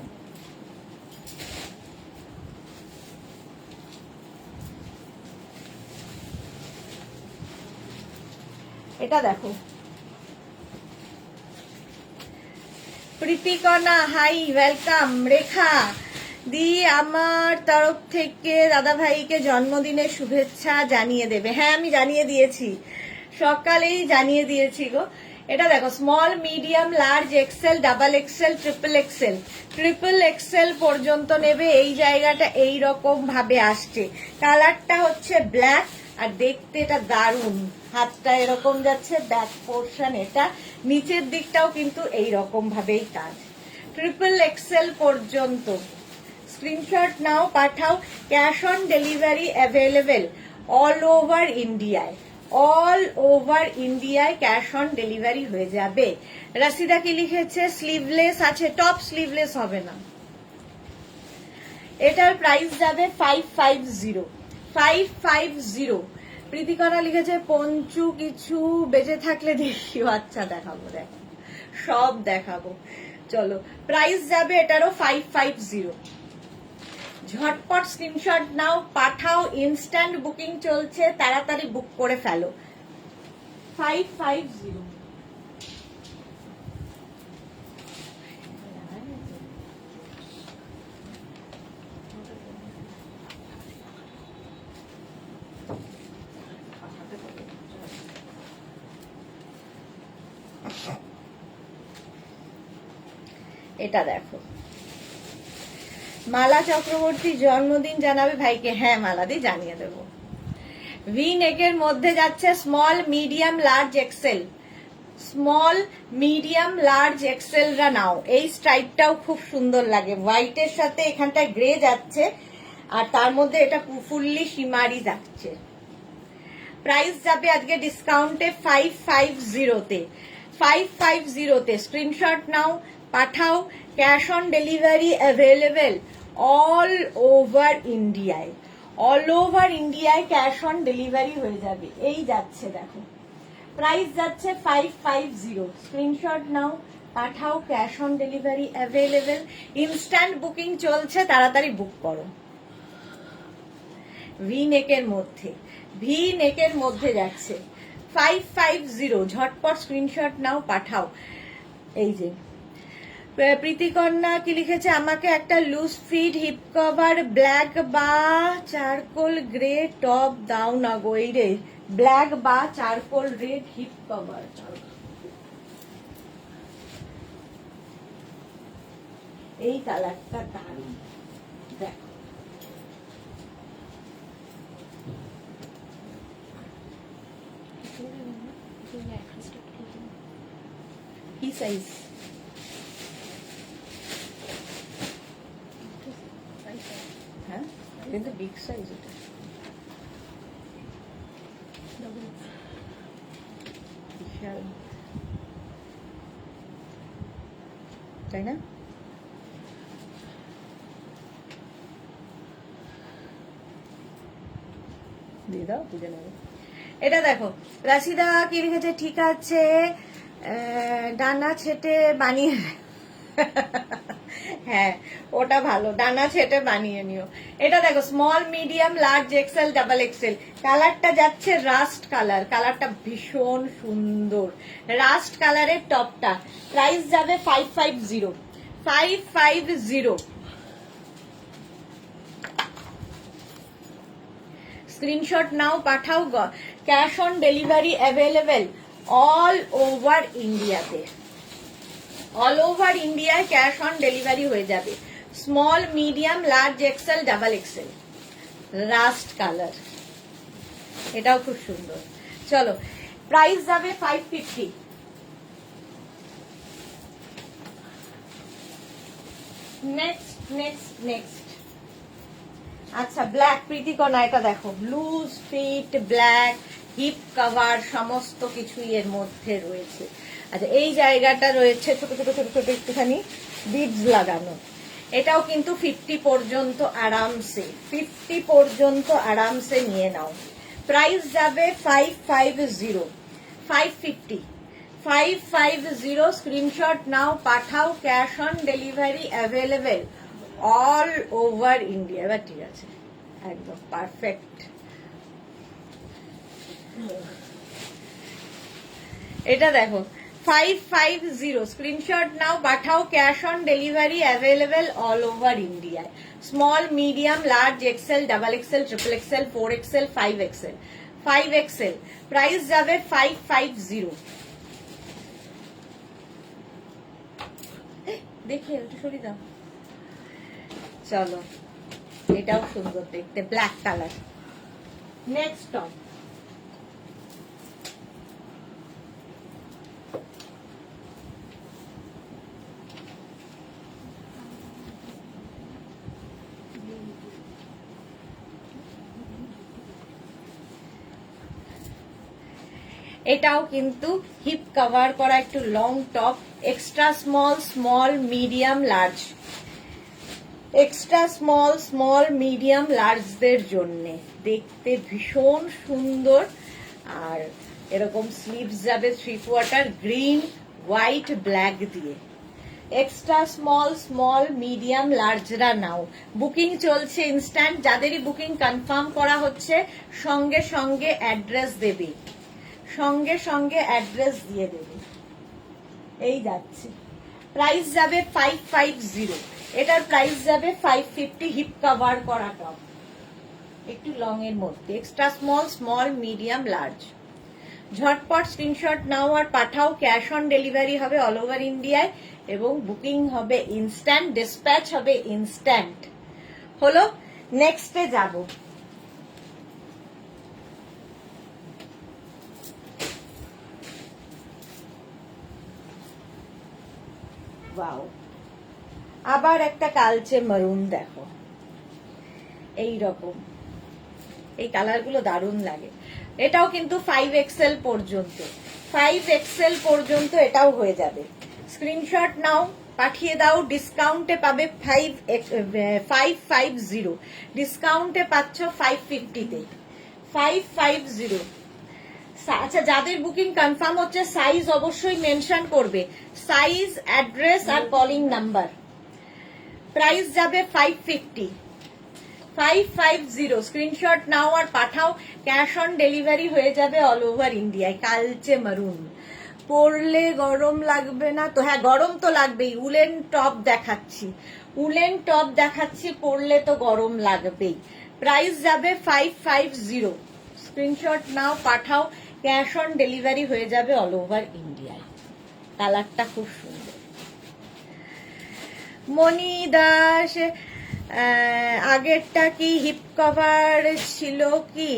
এটা দেখো, প্রীতিকণা, হাই, ওয়েলকাম। রেখা দি, আমার তরফ থেকে দাদা ভাইকে জন্মদিনের শুভেচ্ছা জানিয়ে দেবে। হ্যাঁ আমি জানিয়ে দিয়েছি, সকালেই জানিয়ে দিয়েছি গো। এটা দেখো small medium large XL double XL triple XL পর্যন্ত নেবে। এই জায়গাটা এই রকম ভাবে আসছে, কালারটা হচ্ছে ব্ল্যাক আর দেখতে এটা দারুণ, হাতটা এরকম যাচ্ছে, ব্যাক পোর্শন এটা, নিচের দিকটাও কিন্তু এই রকম ভাবেই কাজ। ট্রিপল এক্সেল পর্যন্ত স্ক্রিনশট নাও, পাঠাও। Cash on delivery available all over ইন্ডিয়ায়, অল ওভার ইন্ডিয়ায় ক্যাশ অন ডেলিভারি হয়ে যাবে। রাশিদা কি লিখেছে? স্লিভলেস আছে, টপ স্লিভলেস হবে না। এটার প্রাইস যাবে 550। প্রীতিকণা লিখেছে পঞ্চু কিছু বেঁচে থাকলে দেখিও। আচ্ছা দেখাবো, দেখো সব দেখাবো। চলো প্রাইস যাবে এটারও 550। ঝটপট স্ক্রিনশট নাও, পাঠাও, ইনস্ট্যান্ট বুকিং চলছে, তাড়াতাড়ি বুক করে ফেলো। 550। এটা দেখো, মালা চক্রবর্তী জন্মদিন জানাবে ভাইকে। হ্যাঁ মালাদি জানিয়ে দেবো। ভি নেকের মধ্যে যাচ্ছে small medium large XL, small medium large এক্সেলরা নাও। এই স্ট্রাইপটাও খুব সুন্দর লাগে, হোয়াইটের সাথে এখানটা গ্রে যাচ্ছে আর তার মধ্যে এটা ফুললি শিমারি যাচ্ছে। প্রাইস যাবে আজকে ডিসকাউন্টে 550-তে, 550-তে। স্ক্রিনশট নাও, পাঠাও। Cash on delivery available all over ইন্ডিয়ায়, অল ওভার ইন্ডিয়ায় ক্যাশ অন ডেলিভারি হয়ে যাবে। এই যাচ্ছে দেখো, প্রাইস যাচ্ছে 550। স্ক্রিনশট নাও, পাঠাও। Cash on delivery available, instant booking চলছে, তাড়াতাড়ি বুক করো। ভি নেকের মধ্যে, ভি নেকের মধ্যে যাচ্ছে 550। ঝটপট স্ক্রিনশট নাও, পাঠাও। এই যে প্রীতিকন্যা কি লিখেছে? আমাকে একটা loose fit hip cover black বা চারকোল গ্রে টপ দাও না গো। এই রে ব্ল্যাক বা চারকোল রেড হিপ কভার, এই কালারটা দারুণ, দেখো কি সাইজ? হ্যাঁ কিন্তু বিগ সাইজ এটা, বিশাল, তাই না? দিয়ে দাও, বুঝে নেবে। এটা দেখো, রাশিদা কি লিখেছে? ঠিক আছে ডানা ছেটে বানিয়ে হ্যাঁ ওটা ভালো, ডানা ছেটে বানিয়ে নিও। এটা দেখো small medium large XL double Excel, কালারটা যাচ্ছে রাস্ট কালার, কালারটা ভীষণ সুন্দর, রাস্ট কালারের টপটা। প্রাইস যাবে 550, 550। স্ক্রিনশট নাও, পাঠাও। Cash on delivery available all over ইন্ডিয়াতে, অল ওভার ইন্ডিয়ায় ক্যাশ অন ডেলিভারি হয়ে যাবে। Small medium large XL double XL, rust colour, এটাও খুব সুন্দর। চলো প্রাইস যাবে 550। নেক্সট নেক্সট নেক্সট আচ্ছা ব্ল্যাক প্রীতিকণা, এটা দেখো loose fit black hip cover সমস্ত কিছুই এর মধ্যে রয়েছে। আচ্ছা এই জায়গাটা রয়েছে ছোট ছোট ছোট ছোট একটুখানি বিডস লাগানো, এটাও কিন্তু 50 পর্যন্ত আরামসে, 50 পর্যন্ত আরামসে নিয়ে নাও। প্রাইস যাবে 550, 550, 550। স্ক্রিনশট নাও, পাঠাও। Cash on delivery available all over India. এবার ঠিক আছে, একদম পারফেক্ট। এটা দেখো 550, স্ক্রিনশট নাও, পাঠাও। Cash on delivery available all over ইন্ডিয়ায়। Small medium large XL double XL triple XL 4 XL 5 XL, 5 XL. Price যাবে 550। দেখে একটু সরিয়ে দাও। চলো, এটাও সুন্দর দেখতে, ব্ল্যাক কালার। নেক্সট টপ, এটাও কিন্তু হিপ কভার করা একটু long top, extra small, small, medium, large, extra small, small, medium, লার্জদের জন্য দেখতে ভীষণ সুন্দর। আর এরকম স্লিভস যাবে 3/4 গ্রিন, হোয়াইট, ব্ল্যাক দিয়ে। এক্সট্রা স্মল, স্মল, মিডিয়াম, লার্জরা নাও, বুকিং চলছে ইনস্ট্যান্ট। যাদেরই বুকিং কনফার্ম করা হচ্ছে সঙ্গে সঙ্গে অ্যাড্রেস দেবে, সঙ্গে সঙ্গে অ্যাড্রেস দিয়ে দেবে। এই যাচ্ছে, প্রাইস যাবে 550, এটার প্রাইস যাবে 550। হিপ কভার করা টপ, একটু লং এর মধ্যে, extra small, small, medium, large. ঝটপট স্ক্রিনশট নাও আর পাঠাও, ক্যাশ অন ডেলিভারি হবে অল ওভার ইন্ডিয়ায় এবং বুকিং হবে ইনস্ট্যান্ট, ডিসপ্যাচ হবে ইনস্ট্যান্ট। হলো, নেক্সটে যাব। ওয়াও, আবার একটা কালচে মারুন দেখো, এই রকম, এই কালার গুলো দারুণ লাগে। এটাও কিন্তু 5XL পর্যন্ত, 5XL পর্যন্ত এটাও হয়ে যাবে। স্ক্রিনশট নাও, পাঠিয়ে দাও। ডিসকাউন্টে পাবে 550, ডিসকাউন্টে পাচ্ছ 550-তে, 550। আচ্ছা, যাদের বুকিং কনফার্ম হচ্ছে সাইজ অবশ্যই মেনশন করবে, সাইজ, অ্যাড্রেস আর কলিং নাম্বার। প্রাইস যাবে 550, 550। স্ক্রিনশট নাও আর পাঠাও, ক্যাশ অন ডেলিভারি হয়ে যাবে অল ওভার ইন্ডিয়ায়। কালচে মারুন, পরলে গরম লাগবে না তো? হ্যাঁ, গরম তো লাগবেই। উলেন টপ দেখাচ্ছি, উলেন টপ দেখাচ্ছি, পরলে তো গরম লাগবেই। প্রাইস যাবে 550। স্ক্রিনশট নাও, পাঠাও, ক্যাশ অন ডেলিভারি হয়ে যাবে অল ওভার ইন্ডিয়ায়। কালারটা খুব সুন্দর। মনি দাস, আগেরটা কি হিপ কভার ছিল? কি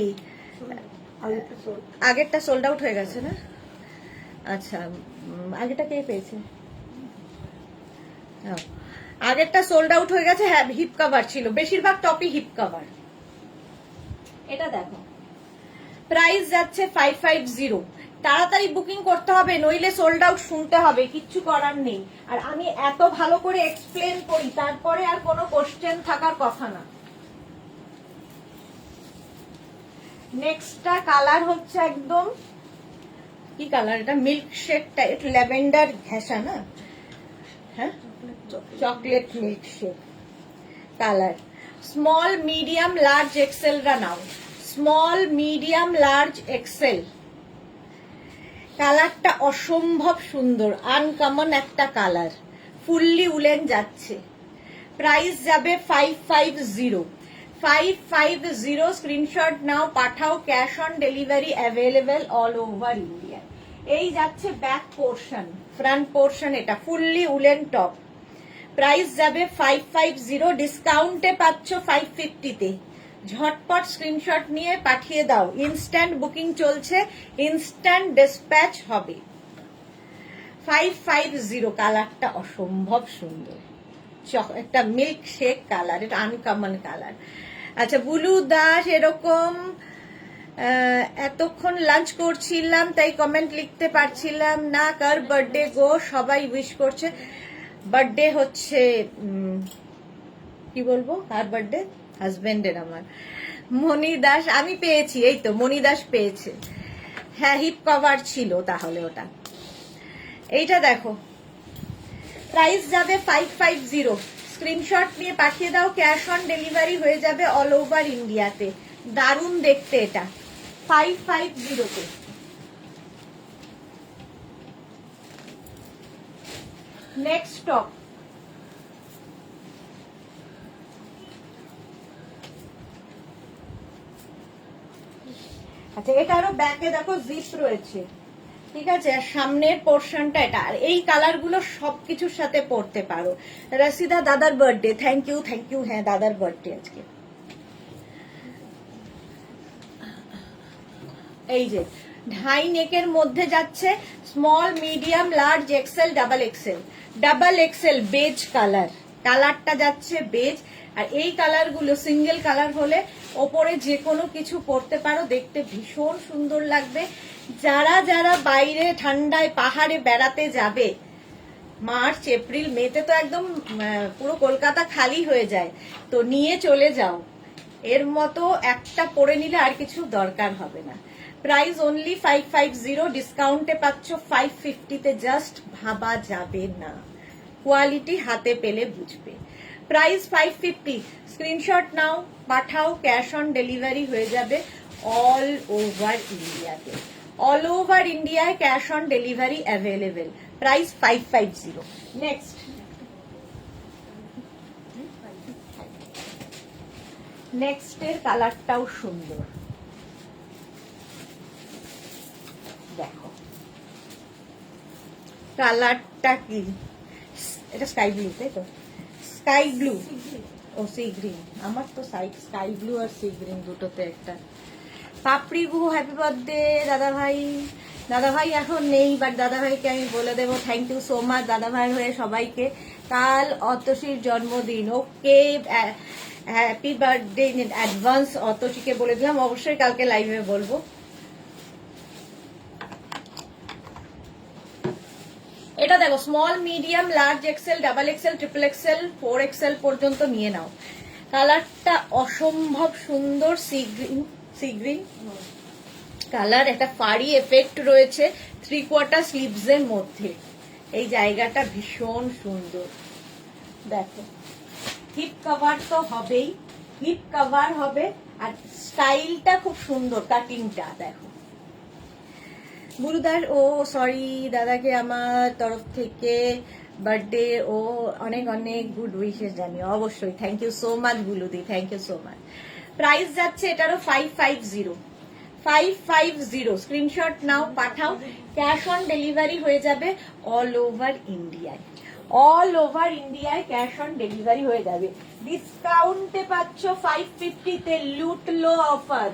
আগেরটা সোল্ড আউট হয়ে গেছে না? আচ্ছা, আগেরটা কে পেয়েছে? আগেরটা সোল্ড আউট হয়ে গেছে। হ্যাঁ, হিপ কভার ছিল, বেশিরভাগ টপই হিপ কভার। এটা দেখো, প্রাইস যাচ্ছে 550। তাড়াতাড়ি বুকিং করতে হবে, নইলে সোল্ড আউট শুনতে হবে, কিচ্ছু করার নেই। আর আমি এত ভালো করে এক্সপ্লেন করি, তারপরে আর কোনো কোশ্চেন থাকার কথা না। নেক্সটটা কালার হচ্ছে একদম, কি কালার এটা? মিল্ক শেকটা, একটু ল্যাভেন্ডার ঘেঁষা না? হ্যাঁ, chocolate milk shake colour. Small, medium, large, XL রা নাও, স্মল, মিডিয়াম, লার্জ, এক্সেল। কালারটা অসম্ভব সুন্দর, আনকমন একটা কালার, ফুললি উলেন যাচ্ছে। প্রাইস যাবে 550, 550। স্ক্রিনশট নাও, পাঠাও, cash on delivery available all over India. এই যাচ্ছে ব্যাক পোর্শন, ফ্রন্ট পোর্শন, এটা ফুললি উলেন টপ। প্রাইস যাবে 550, ডিসকাউন্টে পাচ্ছ 550-তে। ঝটপট স্ক্রিনশট নিয়ে পাঠিয়ে দাও, ইনস্ট্যান্ট বুকিং চলছে, ইনস্ট্যান্ট ডিসপ্যাচ হবে। 550, কালারটা অসম্ভব সুন্দর, একটা মিল্ক শেক কালার, এটা আনকমন কালার। আচ্ছা, বুলু দাস, এরকম এতক্ষণ লাঞ্চ করছিলাম তাই কমেন্ট লিখতে পারছিলাম না। কার বার্থডে গো? সবাই উইশ করছে। বার্থডে হচ্ছে, কি বলবো, কার বার্থডে? হাজবেন্ডের, আমার। মনি দাস, আমি পেয়েছি, এই তো মনি দাস পেয়েছে। হ্যাঁ, হিপ কভার ছিল তাহলে ওটা। এইটা দেখো, প্রাইস যাবে 550। স্ক্রিনশট নিয়ে পাঠিয়ে দাও, ক্যাশ অন ডেলিভারি হয়ে যাবে অল ওভার ইন্ডিয়াতে। দারুণ দেখতে এটা, 550-তে। নেক্সট টপ, আচ্ছা, এটারও ব্যাকে দেখো জিপ রয়েছে। ঠিক আছে, আর সামনের পোর্শনটা এটা। আর এই কালার গুলো সবকিছুর সাথে পরতে পারো। রাশিদা দাদার বার্থডে, থ্যাংক ইউ। হ্যাঁ, দাদার বার্থডে আজকে। এই যে ঢাই নেকের মধ্যে যাচ্ছে, small, medium, large, XL, double XL beige কালারটা যাচ্ছে বেজ। আর এই কালার গুলো সিঙ্গেল কালার হলে ওপরে যে কোনো কিছু পরতে পারো, দেখতে ভীষণ সুন্দর লাগবে। যারা যারা বাইরে ঠান্ডায় পাহাড়ে বেড়াতে যাবে, মার্চ এপ্রিল মেতে তো একদম পুরো কলকাতা খালি হয়ে যায়, তো নিয়ে চলে যাও। এর মতো একটা পরে নিলে আর কিছু দরকার হবে না। প্রাইস অনলি 550, ডিসকাউন্টে পাচ্ছ 550-তে, জাস্ট ভাবা যাবে না। কোয়ালিটি হাতে পেলে বুঝবে। প্রাইস 550, স্ক্রিনশট নাও, পাঠাও, ক্যাশ অন ডেলিভারি হয়ে যাবে অল ওভার ইন্ডিয়াতে। অল ওভার ইন্ডিয়ায় cash on delivery available. Price 550। Next এর কালারটাও সুন্দর, দেখো কালারটা কি, এটা স্কাই ব্লু, তাই তো? স্কাই ব্লু ও সি গ্রিন, আমার তো স্কাই ব্লু আর সি গ্রিন দুটোতে একটা। পাপড়ি গুহু, হ্যাপি বার্থডে দাদা ভাই এখন নেই, বাট দাদা ভাইকে আমি বলে দেবো থ্যাংক ইউ সো মাচ দাদা ভাই হয়ে সবাইকে। কাল অতসীর জন্মদিন, ওকে হ্যাপি বার্থডে ইন অ্যাডভান্স। অতসীকে বলে দিলাম, অবশ্যই কালকে লাইভে বলবো। এটা দেখো, small, medium, large XL, double XL, triple XL, 4XL পর্যন্ত নিয়ে নাও। কালারটা অসম্ভব সুন্দর, সি গ্রিন কালার, একটা ফাড়ি এফেক্ট রয়েছে 3/4 স্লিভস এর মধ্যে। এই জায়গাটা ভীষণ সুন্দর, দেখো হিপ কভার তো হবেই, হিপ কভার হবে। আর স্টাইলটা খুব সুন্দর, কাটিংটা দেখো। গুরুদার, ও সরি, দাদাকে আমার তরফ থেকে বার্থডে ও অনেক অনেক গুড উইশেস জানি, অবশ্যই। থ্যাংক ইউ সো মাচ গুলুদি, thank you so much. Price যাচ্ছে এটারও 550, স্ক্রিনশট নাও, পাঠাও, ক্যাশ অন ডেলিভারি হয়ে যাবে অল ওভার ইন্ডিয়ায় ক্যাশ অন ডেলিভারি হয়ে যাবে। ডিসকাউন্টে পাচ্ছ 550-তে, লুটলো অফার।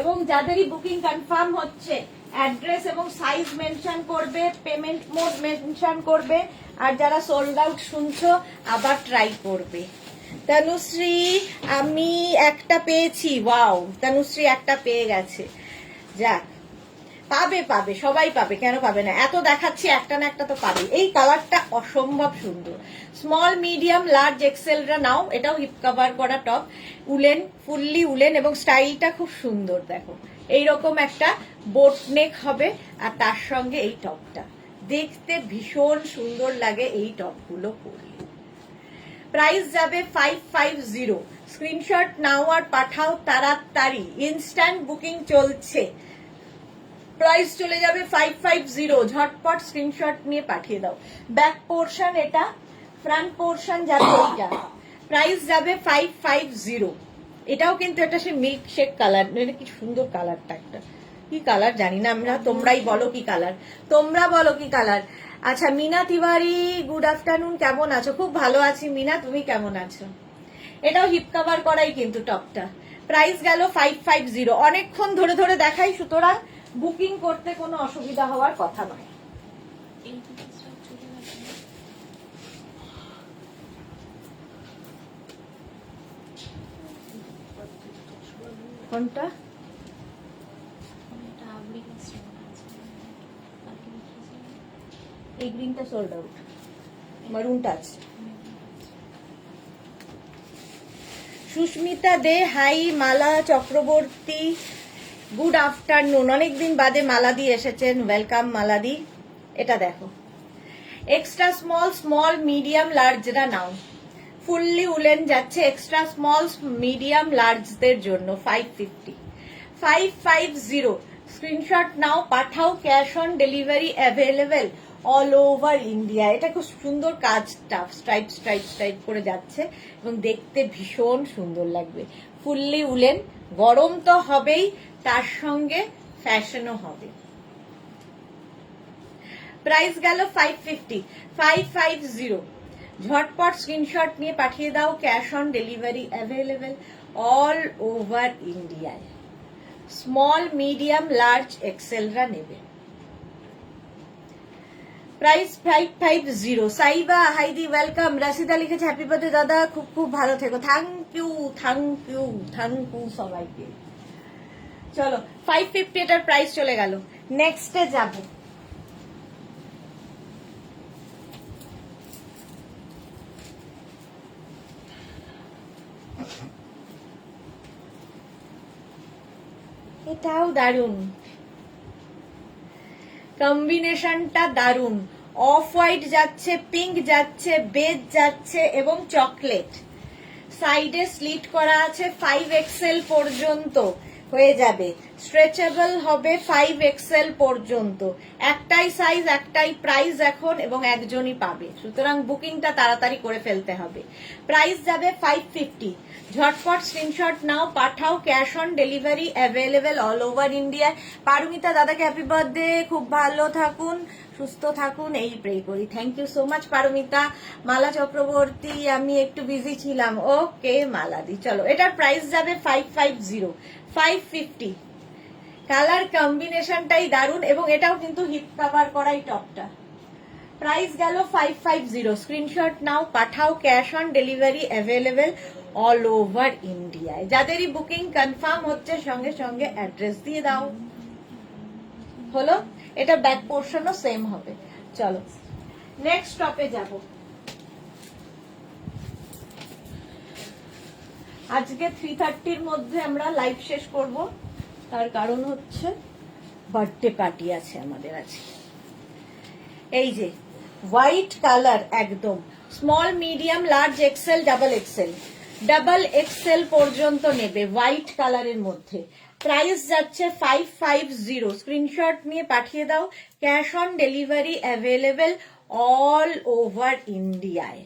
এবং যাদেরই বুকিং কনফার্ম হচ্ছে, অ্যাড্রেস এবং সাইজ মেনশন করবে, পেমেন্ট মোড মেনশন করবে। আর যারা সোল্ড আউট শুনছো, আবার ট্রাই করবে। তনুশ্রী, আমি একটা পেয়েছি, ওয়াও, তনুশ্রী একটা পেয়ে গেছে। যাক, পাবে, সবাই পাবে, কেন পাবে না? এত দেখাচ্ছি, একটা না একটা তো পাবে। এই কালারটা অসম্ভব সুন্দর। স্মল, মিডিয়াম, লার্জ এক্সেলরা নাও। এটাও হিপ কভার করা টপ, উলেন, ফুললি উলেন, এবং স্টাইলটা খুব সুন্দর। দেখো এইরকম একটা বোট নেক হবে, আর তার সঙ্গে এই টপটা দেখতে ভীষণ সুন্দর লাগে এই টপগুলো পরলে। প্রাইস যাবে 550, স্ক্রিনশট নাও আর পাঠাও তাড়াতাড়ি, ইনস্ট্যান্ট বুকিং চলছে। প্রাইস চলে যাবে 550, ঝটপট স্ক্রিনশট নিয়ে পাঠিয়ে দাও। ব্যাক পোর্শন এটা, ফ্রন্ট পোর্শন যাবে এইটা। প্রাইস যাবে 550। এটাও কিন্তু এটা সে মিল্ক শেক কালার, এটা কি সুন্দর কালারটা, একটা কি কালার জানি না আমরা, তোমরাই বলো কি কালার, আচ্ছা মিনা তিওয়ারি, গুড আফটারনুন, কেমন আছো? খুব ভালো আছি মিনা, তুমি কেমন আছো? এটাও হিপ কভার করাই কিন্তু টপটা। প্রাইস গেল 550। অনেকক্ষণ ধরে ধরে দেখাই, সুতরাং বুকিং করতে কোনো অসুবিধা হওয়ার কথা নয়। কোনটা? এই গ্রিনটা সোল্ড আউট, মারুনটা আছে। সুস্মিতা দে, হাই। মালা চক্রবর্তী, গুড আফটারনুন, অনেকদিন বাদে মালাদি এসেছেন, ওয়েলকাম মালাদি। এটা দেখো, এক্সট্রা স্মল, মিডিয়াম, লার্জরা নাও। ফুললি উলেন যাচ্ছে, এক্সট্রা স্মল, মিডিয়াম, লার্জদের জন্য 550, স্ক্রিনশট নাও, পাঠাও, cash on delivery available all over India. এটা খুব সুন্দর কাজটা, স্ট্রাইপ করে যাচ্ছে এবং দেখতে ভীষণ সুন্দর লাগবে। ফুললি উলেন, গরম তো হবেই, তার সঙ্গে ফ্যাশনও হবে। প্রাইস গেল 550, 550। ঝটপট স্ক্রিনশট নিয়ে পাঠিয়ে দাও, cash on delivery available all over ইন্ডিয়ায়। স্মল, মিডিয়াম, লার্জ, এক্সেলরা নেবে। প্রাইস 550। সাইবা হাইদি ওয়েলকাম। রাশিদা লিখেছে হ্যাপি বার্থডে দাদা, খুব খুব ভালো থেকো। Thank you, thank you, thank you সবাইকে। চলো 550 এটার প্রাইস চলে গেল। নেক্সটে যাব। এটাও দারুন, কম্বিনেশনটা দারুন। অফ হোয়াইট যাচ্ছে, পিঙ্ক যাচ্ছে, বেজ যাচ্ছে এবং চকলেট। সাইডে স্লিট করা আছে, 5XL পর্যন্ত হয়ে যাবে। স্ট্রেচেবল হবে 5XL পর্যন্ত। একটাই সাইজ, একটাই প্রাইস এখন, এবং একজনই পাবে, সুতরাং বুকিংটা তাড়াতাড়ি করে ফেলতে হবে। প্রাইস যাবে 550। ঝটপট স্ক্রিনশট নাও, পাঠাও, cash on delivery available all over ইন্ডিয়ায়। পারমিতা দাদাকে হ্যাপি বার্থডে, খুব ভালো থাকুন, সুস্থ থাকুন, এই প্রে করি। Thank you so much Paromita. Mala Chakraborty, আমি একটু বিজি ছিলাম। ওকে মালাদি, চলো এটার প্রাইস যাবে 550, 550। কালার কম্বিনেশনটাই দারুন, এবং এটাও কিন্তু হিপ কভার করাই টপটা। প্রাইস গেল 550। স্ক্রিনশট নাও, পাঠাও, cash on delivery available all over ইন্ডিয়ায়। যাদেরই বুকিং কনফার্ম হচ্ছে সঙ্গে সঙ্গে অ্যাড্রেস দিয়ে দাও। হলো, এটা ব্যাক পোর্শনও সেম হবে। চলো নেক্সট টপে যাব। আজকে 3:30-র মধ্যে আমরা লাইভ শেষ করব, তার কারণ হচ্ছে বার্থডে পার্টি আছে আমাদের আজকে। এই যে হোয়াইট কালার, একদম small, medium, large, XL, double XL, double XL পর্যন্ত নেবে হোয়াইট কালারের মধ্যে। প্রাইস যাচ্ছে 550। স্ক্রিনশট নিয়ে পাঠিয়ে দাও, cash on delivery available all over ইন্ডিয়ায়।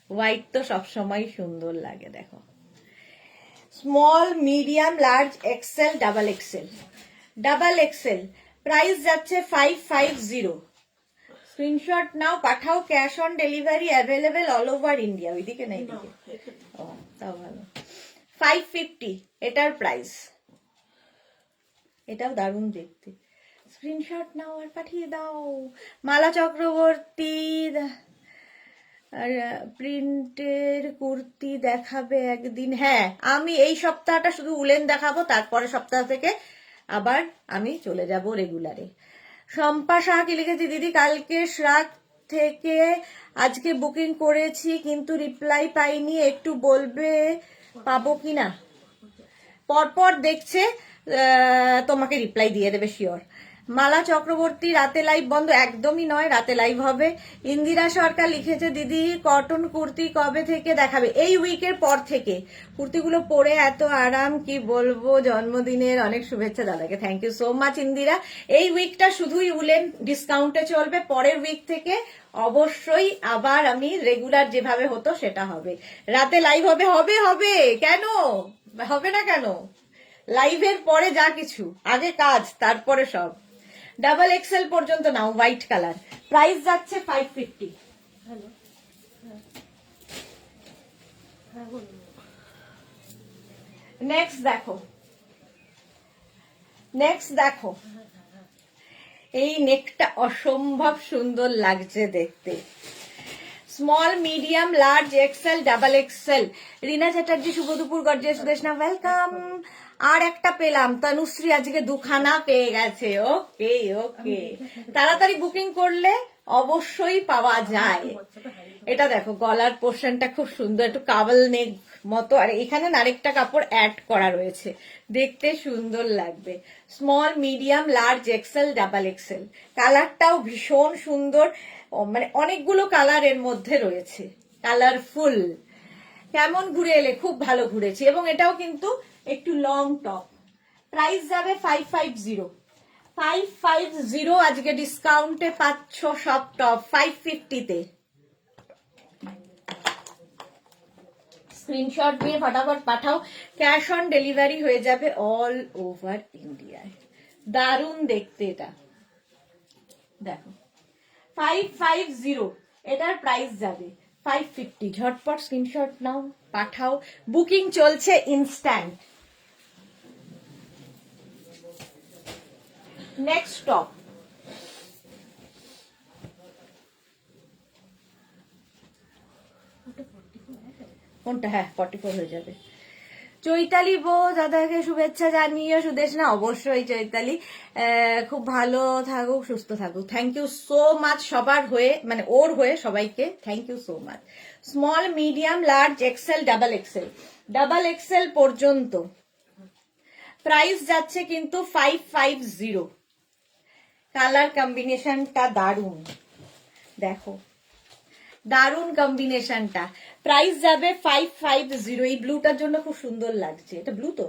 হোয়াইট তো সবসময় সুন্দর লাগে, দেখো। Small, medium, large, XL, double XL, double XL. Price যাচ্ছে 550। স্ক্রিনশট নাও, পাঠাও, cash on delivery available all over India. ওইদিকে নেই, ও তাও ভালো। 550 এটার প্রাইস। এটাও দারুণ দেখতে। স্ক্রিনশট নাও আর পাঠিয়ে দাও। মালা চক্রবর্তী, আর প্রিন্টের কুর্তি দেখাবে একদিন। হ্যাঁ, আমি এই সপ্তাহটা শুধু উলেন দেখাবো, তারপরে সপ্তাহ থেকে আবার আমি চলে যাব রেগুলারে। শম্পা শাহ কি লিখেছি, দিদি কালকে শ্রাক থেকে আজকে বুকিং করেছি কিন্তু রিপ্লাই পাইনি, একটু বলবে পাবো কিনা। পরপর দেখছে, তোমাকে রিপ্লাই দিয়ে দেবে শিওর। মালা চক্রবর্তী, রাতে লাইভ বন্ধ, একদমই নয়, রাতে লাইভ হবে। ইন্দিরা সরকার লিখেছে দিদি কটন কুর্তি কবে থেকে দেখাবে। এই উইকের পর থেকে। কুর্তিগুলো পরে এত আরাম, কি বলবো। জন্মদিনের অনেক শুভেচ্ছা দাদাকে। Thank you so much Indira. এই উইকটা শুধুই উলেন ডিসকাউন্টে চলবে, পরের উইক থেকে অবশ্যই আবার আমি রেগুলার যেভাবে হতো সেটা হবে। রাতে লাইভ হবে, হবে হবে, কেন হবে না কেন। লাইভের পরে যা কিছু, আগে কাজ তারপরে সব। ডাবল এক্সেল পর্যন্ত নাও, হোয়াইট কালার। প্রাইস যাচ্ছে 550। নেক্সট দেখো, নেক্সট দেখো, এই নেকটা অসম্ভব সুন্দর লাগছে দেখতে। Small, medium, large, XL, double XL. Rina Chatterjee শুভ দুপুর, গর্জিয়াস সুদেশনা ওয়েলকাম। আর একটা পেলাম, তনুশ্রী আজকে দুখানা পেয়ে গেছে। ওকে ওকে, তাড়াতাড়ি বুকিং করলে অবশ্যই পাওয়া যায়। এটা দেখো, গলার পোর্শনটা খুব সুন্দর, একটু কাবল নেক মতো, আর এখানে আরেকটা কাপড় অ্যাড করা রয়েছে, দেখতে সুন্দর লাগবে। Small, medium, large, XL, double XL. কালারটাও ভীষণ সুন্দর, মানে অনেকগুলো কালার এর মধ্যে রয়েছে, কালারফুল। কেমন ঘুরে এলে? খুব ভালো ঘুরেছি। এবং এটাও কিন্তু একটু লং টপ। প্রাইস যাবে 550। 550 আজকে ডিসকাউন্টে পাচ্ছ সব টপ 550-তে। স্ক্রিনশট নিয়ে ফটাফট পাঠাও, ক্যাশ অন ডেলিভারি হয়ে যাবে অল ওভার ইন্ডিয়ায়। দারুণ দেখতে এটা, দেখো 550 এটার প্রাইস যাবে 550। ঝটপট স্ক্রিনশট নাও, পাঠাও, বুকিং চলছে ইনস্ট্যান্ট। নেক্সট টপ, কোনটা? হ্যাঁ 44 হয়ে যাবে। চৈতালি বো দাদাকে শুভেচ্ছা জানিয়ে সুদেশনা, অবশ্যই চৈতালি, খুব ভালো থাকুক, সুস্থ থাকুক। থ্যাংক ইউ সো মাচ সবার হয়ে, মানে ওর হয়ে সবাইকে thank you so much. Small, medium, large, XL, double XL, double XL পর্যন্ত প্রাইস যাচ্ছে কিন্তু 550। কালার কম্বিনেশনটা দারুণ, দেখো দারুণ কম্বিনেশনটা। প্রাইস যাবে 550। এই ব্লুটার জন্য খুব সুন্দর লাগছে। এটা ব্লু তো?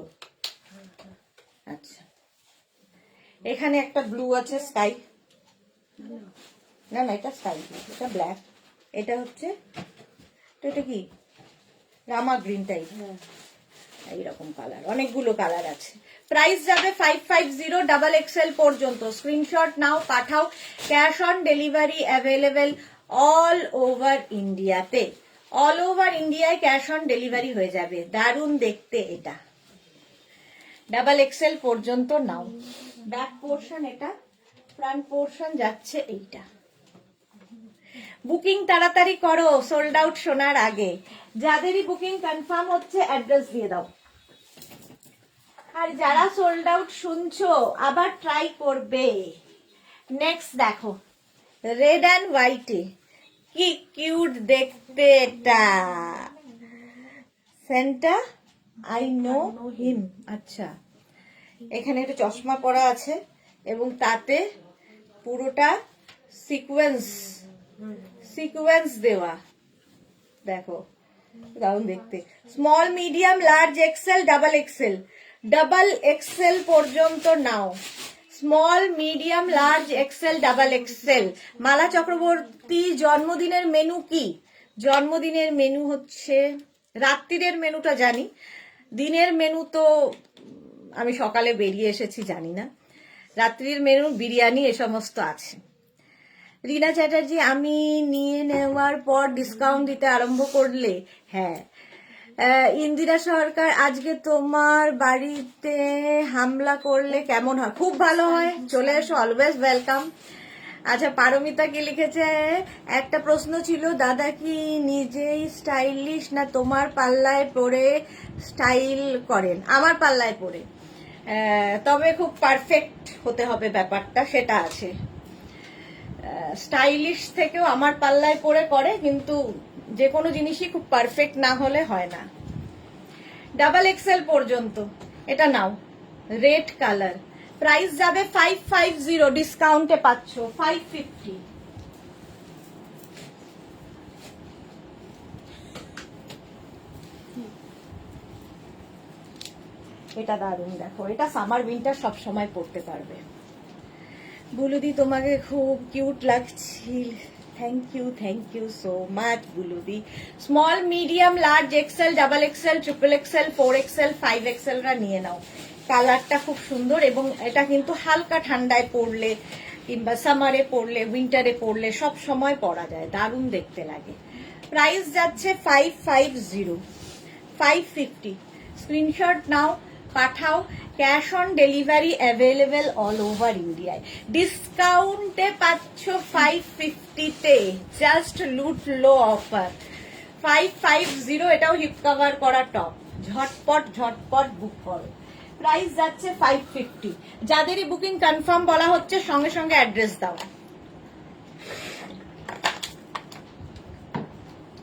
আচ্ছা, এখানে একটা ব্লু আছে স্কাই, না না এটা স্কাই, এটা ব্ল্যাক, এটা হচ্ছে, তো এটা কি রামা গ্রিন টাইপ, এইরকম কালার, অনেকগুলো কালার আছে। প্রাইস যাবে 550, ডাবল এক্সেল পর্যন্ত। স্ক্রিনশট নাও, পাঠাও। Cash on delivery available all over ইন্ডিয়াতে, অল ওভার ইন্ডিয়ায় ক্যাশ অন ডেলিভারি হয়ে যাবে। দারুণ দেখতে এটা, ডাবল এক্সেল পর্যন্ত নাও। ব্যাক পোর্শন এটা, ফ্রন্ট পোর্শন যাচ্ছে এইটা। বুকিং তাড়াতাড়ি করো, সোল্ড আউট শোনার আগে। যাদেরই বুকিং কনফার্ম হচ্ছে অ্যাড্রেস দিয়ে দাও। আর যারা সোল্ড আউট শুনছো আবার ট্রাই করবে। নেক্সট দেখো, রেড অ্যান্ড হোয়াইটে, কি কিউট দেখতে এটা। সেন্টা আই নো হিম। আচ্ছা, এখানে একটা চশমা পরা আছে এবং তাতে পুরোটা সিকোয়েন্স সিকোয়েন্স দেওয়া, দেখো দারুণ দেখতে। Small, medium, large, XL, double XL, double XL পর্যন্ত নাও। Small, medium, large, XL, double XL. Mala Chakraborty জন্মদিনের মেনু কি? জন্মদিনের মেনু হচ্ছে, রাত্রিরের মেনুটা জানি, দিনের মেনু তো আমি সকালে বেরিয়ে এসেছি, জানি না। রাত্রির মেনু বিরিয়ানি এ সমস্ত আছে। রীনা চ্যাটার্জি, আমি নিয়ে নেওয়ার পর ডিসকাউন্ট দিতে আরম্ভ করলে? হ্যাঁ। ইন্দিরা সরকার, আজকে তোমার বাড়িতে হামলা করলে কেমন হয়? খুব ভালো হয়, চলে এসো, অলওয়েজ ওয়েলকাম। আচ্ছা, পারমিতা কি লিখেছে, একটা প্রশ্ন ছিল, দাদা কি নিজেই স্টাইলিশ না তোমার পাল্লায় পরে স্টাইল করেন? আমার পাল্লায় পরে, তবে খুব পারফেক্ট হতে হবে ব্যাপারটা, সেটা আছে। স্টাইলিশ থেকেও আমার পাল্লায় পরে করে, কিন্তু যে কোনো জিনিসই খুব পারফেক্ট না হলে হয় না। ডাবল এক্সেল পর্যন্ত এটা নাও, রেড কালার। প্রাইস যাবে 550, ডিসকাউন্টে পাচ্ছ 550। এটা দারুণ, দেখো এটা সামার উইন্টার সব সময় পরতে পারবে। বুলুদি, তোমাকে খুব কিউট লাগছিল। থ্যাংক ইউ সো মাচ বুলুদি। Small, medium, large, XL, double XL, triple XL, 4 XL, 5 এক্সেলরা নিয়ে নাও। কালারটা খুব সুন্দর এবং এটা কিন্তু হালকা ঠান্ডায় পরলে কিংবা সামারে পরলে, উইন্টারে পরলে সব সময় পরা যায়, দারুণ দেখতে লাগে। প্রাইস যাচ্ছে 550, 550। স্ক্রিনশট নাও, পাঠাও। Cash on delivery available all over ইন্ডিয়ায়। ডিসকাউন্টে পাচ্ছ 550-তে, জাস্ট লুট লো অফার 550। এটাও হিপ কভার করা টপ, ঝটপট বুক করো। প্রাইস যাচ্ছে 550। যাদেরই বুকিং কনফার্ম বলা হচ্ছে সঙ্গে সঙ্গে অ্যাড্রেস দাও।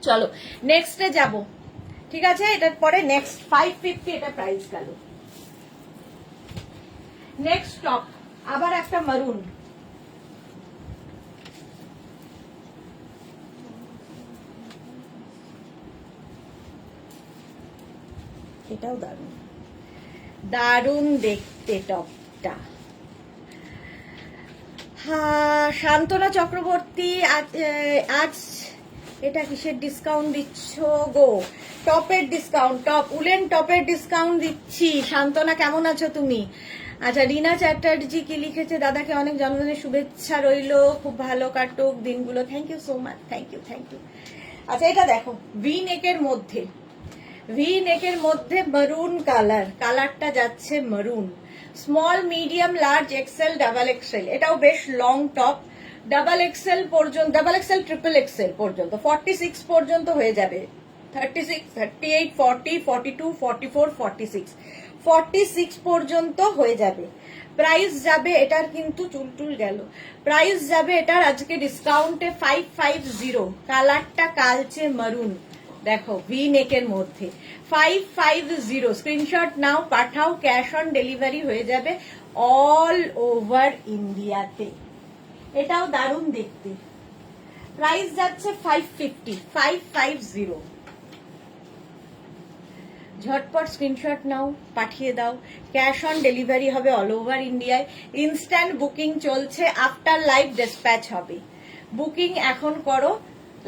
চলো নেক্সটে যাব, ঠিক আছে? এটার পরে নেক্সট 550, এটা প্রাইস গেল। নেক্সট টপ, আবার একটা মারুন, এটাও দারুণ, দারুণ দেখতে টপটা। হ্যাঁ, শান্তনা চক্রবর্তী, আজ এটা কিসের ডিসকাউন্ট দিচ্ছ গো? টপের ডিসকাউন্ট, টপ উলেন টপের ডিসকাউন্ট দিচ্ছি। শান্তনা, কেমন আছো তুমি? আচ্ছা, রিনা চ্যাটার্জি কি লিখেছে, দাদাকে অনেক জন্মদিনের শুভেচ্ছা রইলো, খুব ভালো কাটুক দিনগুলো। Thank you so much, thank you thank you. আচ্ছা, এটা দেখো ভি নেকের মধ্যে, ভি নেকের মধ্যে মারুন কালারটা যাচ্ছে মারুন। Small medium large XL double Excel, এটাও বেশ লং টপ। ডাবল এক্সেল পর্যন্ত, ডাবল এক্সেল ট্রিপল এক্সেল পর্যন্ত 46 পর্যন্ত হয়ে যাবে। 36, 38, 40, 42, 44, 46, 46 পর্যন্ত হয়ে যাবে। প্রাইস যাবে এটার, কিন্তু চুলটুল গেল, প্রাইস যাবে এটার আজকে ডিসকাউন্টে 550। কালারটা কালচে মারুন, দেখো ভি নেকের মধ্যে 550। স্ক্রিনশট নাও, পাঠাও, ক্যাশ অন ডেলিভারি হয়ে যাবে অল ওভার ইন্ডিয়াতে। এটাও দারুণ দেখতে। প্রাইস যাচ্ছে 550, 550। ঝটপট স্ক্রিনশট নাও, পাঠিয়ে দাও, ক্যাশ অন ডেলিভারি হবে অল ওভার ইন্ডিয়ায়। ইনস্ট্যান্ট বুকিং চলছে, আফটার লাইভ ডিসপ্যাচ হবে। বুকিং এখন করো,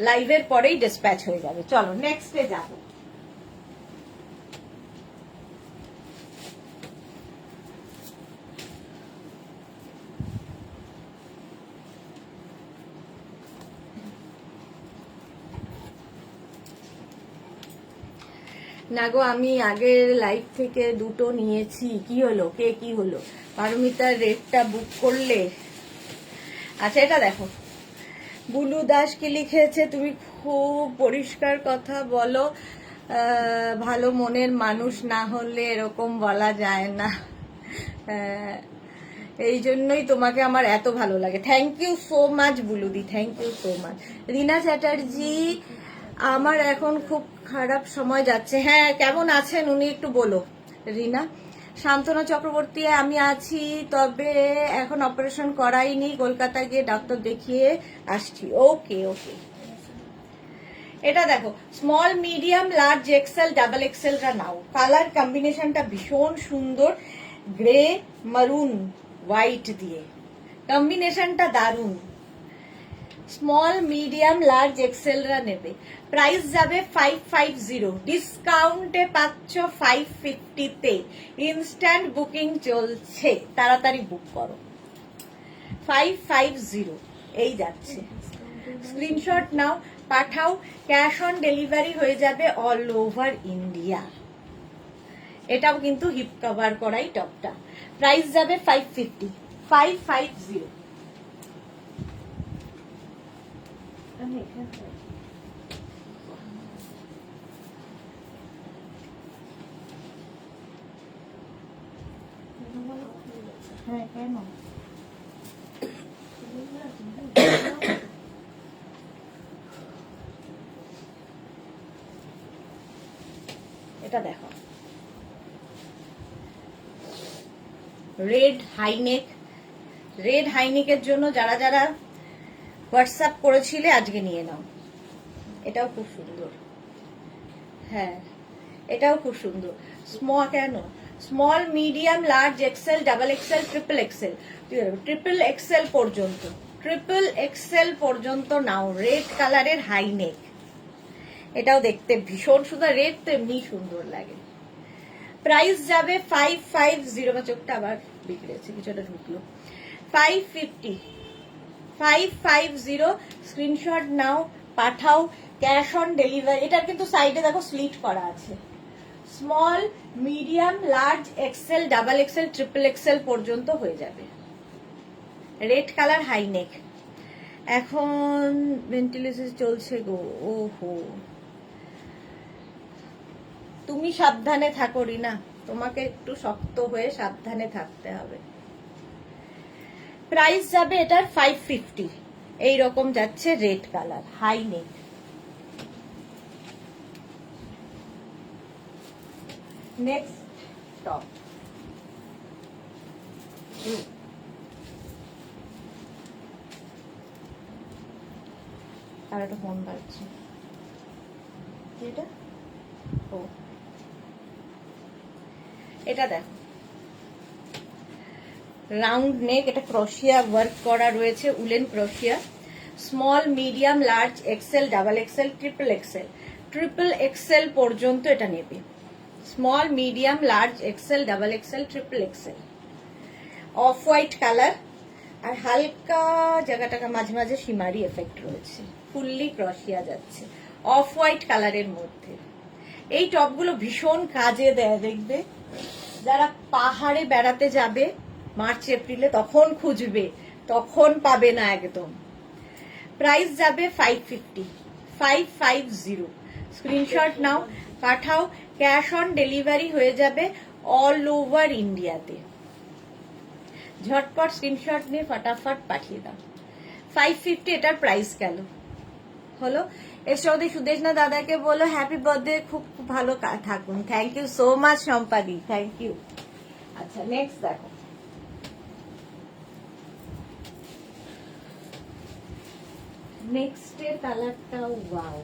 লাইভের পরেই ডিসপ্যাচ হয়ে যাবে। চলো নেক্সটে যাবো। না গো, আমি আগের লাইভ থেকে দুটো নিয়েছি, কি হলো, কে কি হলো? পারমিতার রেটটা বুক করলে? আচ্ছা, এটা দেখো, বুলু দাস কি লিখেছে, তুমি খুব পরিষ্কার কথা বলো, ভালো মনের মানুষ না হলে এরকম বলা যায় না, এই জন্যই তোমাকে আমার এত ভালো লাগে। থ্যাংক ইউ সো মাচ বুলুদি, thank you so much. Rina Chatterjee, আমার এখন খুব খারাপ সময় যাচ্ছে। হ্যাঁ, কেমন আছেন উনি একটু বলো। রিনা শান্তনা চক্রবর্তী, আমি আছি, তবে এখন অপারেশন করাইনি, কলকাতা গিয়ে ডাক্তার দেখিয়ে আসছি। ওকে ওকে। এটা দেখো, small medium large XL double এক্সেলটা নাও। কালার কম্বিনেশনটা ভীষণ সুন্দর, গ্রে মারুন হোয়াইট দিয়ে, কম্বিনেশনটা দারুন। স্মল মিডিয়াম লার্জ এক্সেলরা নেবে। প্রাইস যাবে 550, ডিসকাউন্টে পাচ্ছ 550-তে। ইনস্ট্যান্ট বুকিং চলছে, তাড়াতাড়ি বুক করো। 550 এই যাচ্ছে। স্ক্রিনশট নাও, পাঠাও, ক্যাশ অন ডেলিভারি হয়ে যাবে অল ওভার ইন্ডিয়া। এটাও কিন্তু হিপ কভার করাই টপটা। প্রাইস যাবে 550, 550। হ্যাঁ, কেন? এটা দেখো, রেড হাইনেক। রেড হাইনেকের জন্য যারা যারা হোয়াটসঅ্যাপ করেছিলে আজকে নিয়ে নাও। এটাও খুব সুন্দর। হ্যাঁ, এটাও খুব সুন্দর। কেন small medium large XL double XL triple XL, triple XL পর্যন্ত, ট্রিপল এক্সেল পর্যন্ত নাও। রেড কালারের হাইনেক, এটাও দেখতে ভীষণ সুন্দর, রেড তো এমনি সুন্দর লাগে। প্রাইস যাবে 550। বা চোখটা আবার বিগড়েছে, কিছুটা ঢুকলো। 550, 550। স্ক্রিনশট নাও, পাঠাও, ক্যাশ অন ডেলিভারি। এটার কিন্তু সাইডে দেখো স্লিট করা আছে। Small medium large XL double XL triple XL পর্যন্ত হয়ে যাবে। Red colour high neck. এখন ভেন্টিলেশন চলছে গো, ওহো। তুমি সাবধানে থাকো রিনা, তোমাকে একটু শক্ত হয়ে সাবধানে থাকতে হবে। প্রাইস যাবে এটার 550, এইরকম যাচ্ছে red colour high neck. Next top, আর একটা ফোন বাজছে, এটা ও, এটা দেখো, রাউন্ড নেক, এটা ক্রোশিয়া ওয়ার্ক করা রয়েছে, উলেন ক্রোশিয়া। Small medium large XL double XL triple XL, triple XL পর্যন্ত এটা নেবে। Small medium large XL double XL triple XL. Off white colour, আর হালকা জায়গাটাকে মাঝে মাঝে সীমারি এফেক্ট রয়েছে, ফুললি ক্রসিয়া যাচ্ছে অফ হোয়াইট কালারের মধ্যে। এই টপগুলো ভীষণ কাজে দেয়, দেখবে যারা পাহাড়ে বেড়াতে যাবে মার্চ এপ্রিলে তখন খুঁজবে, তখন পাবে না একদম। প্রাইস যাবে 550, 550। স্ক্রিনশট নাও, পাঠাও, ক্যাশ অন ডেলিভারি হয়ে যাবে অল ওভার ইন্ডিয়াতে। ঝটপট স্ক্রিনশট নিয়ে ফটাফট পাঠিয়ে দাও। 550 এটার প্রাইস গেল। হলো এর সৌদি সুদেশনা দাদাকে বলো হ্যাপি বার্থডে, খুব খুব ভালো থাকুন। থ্যাংক ইউ সো মাচ সম্পাদি, থ্যাংক ইউ। আচ্ছা নেক্সট দেখো, নেক্সট এর কালারটা ওয়াও,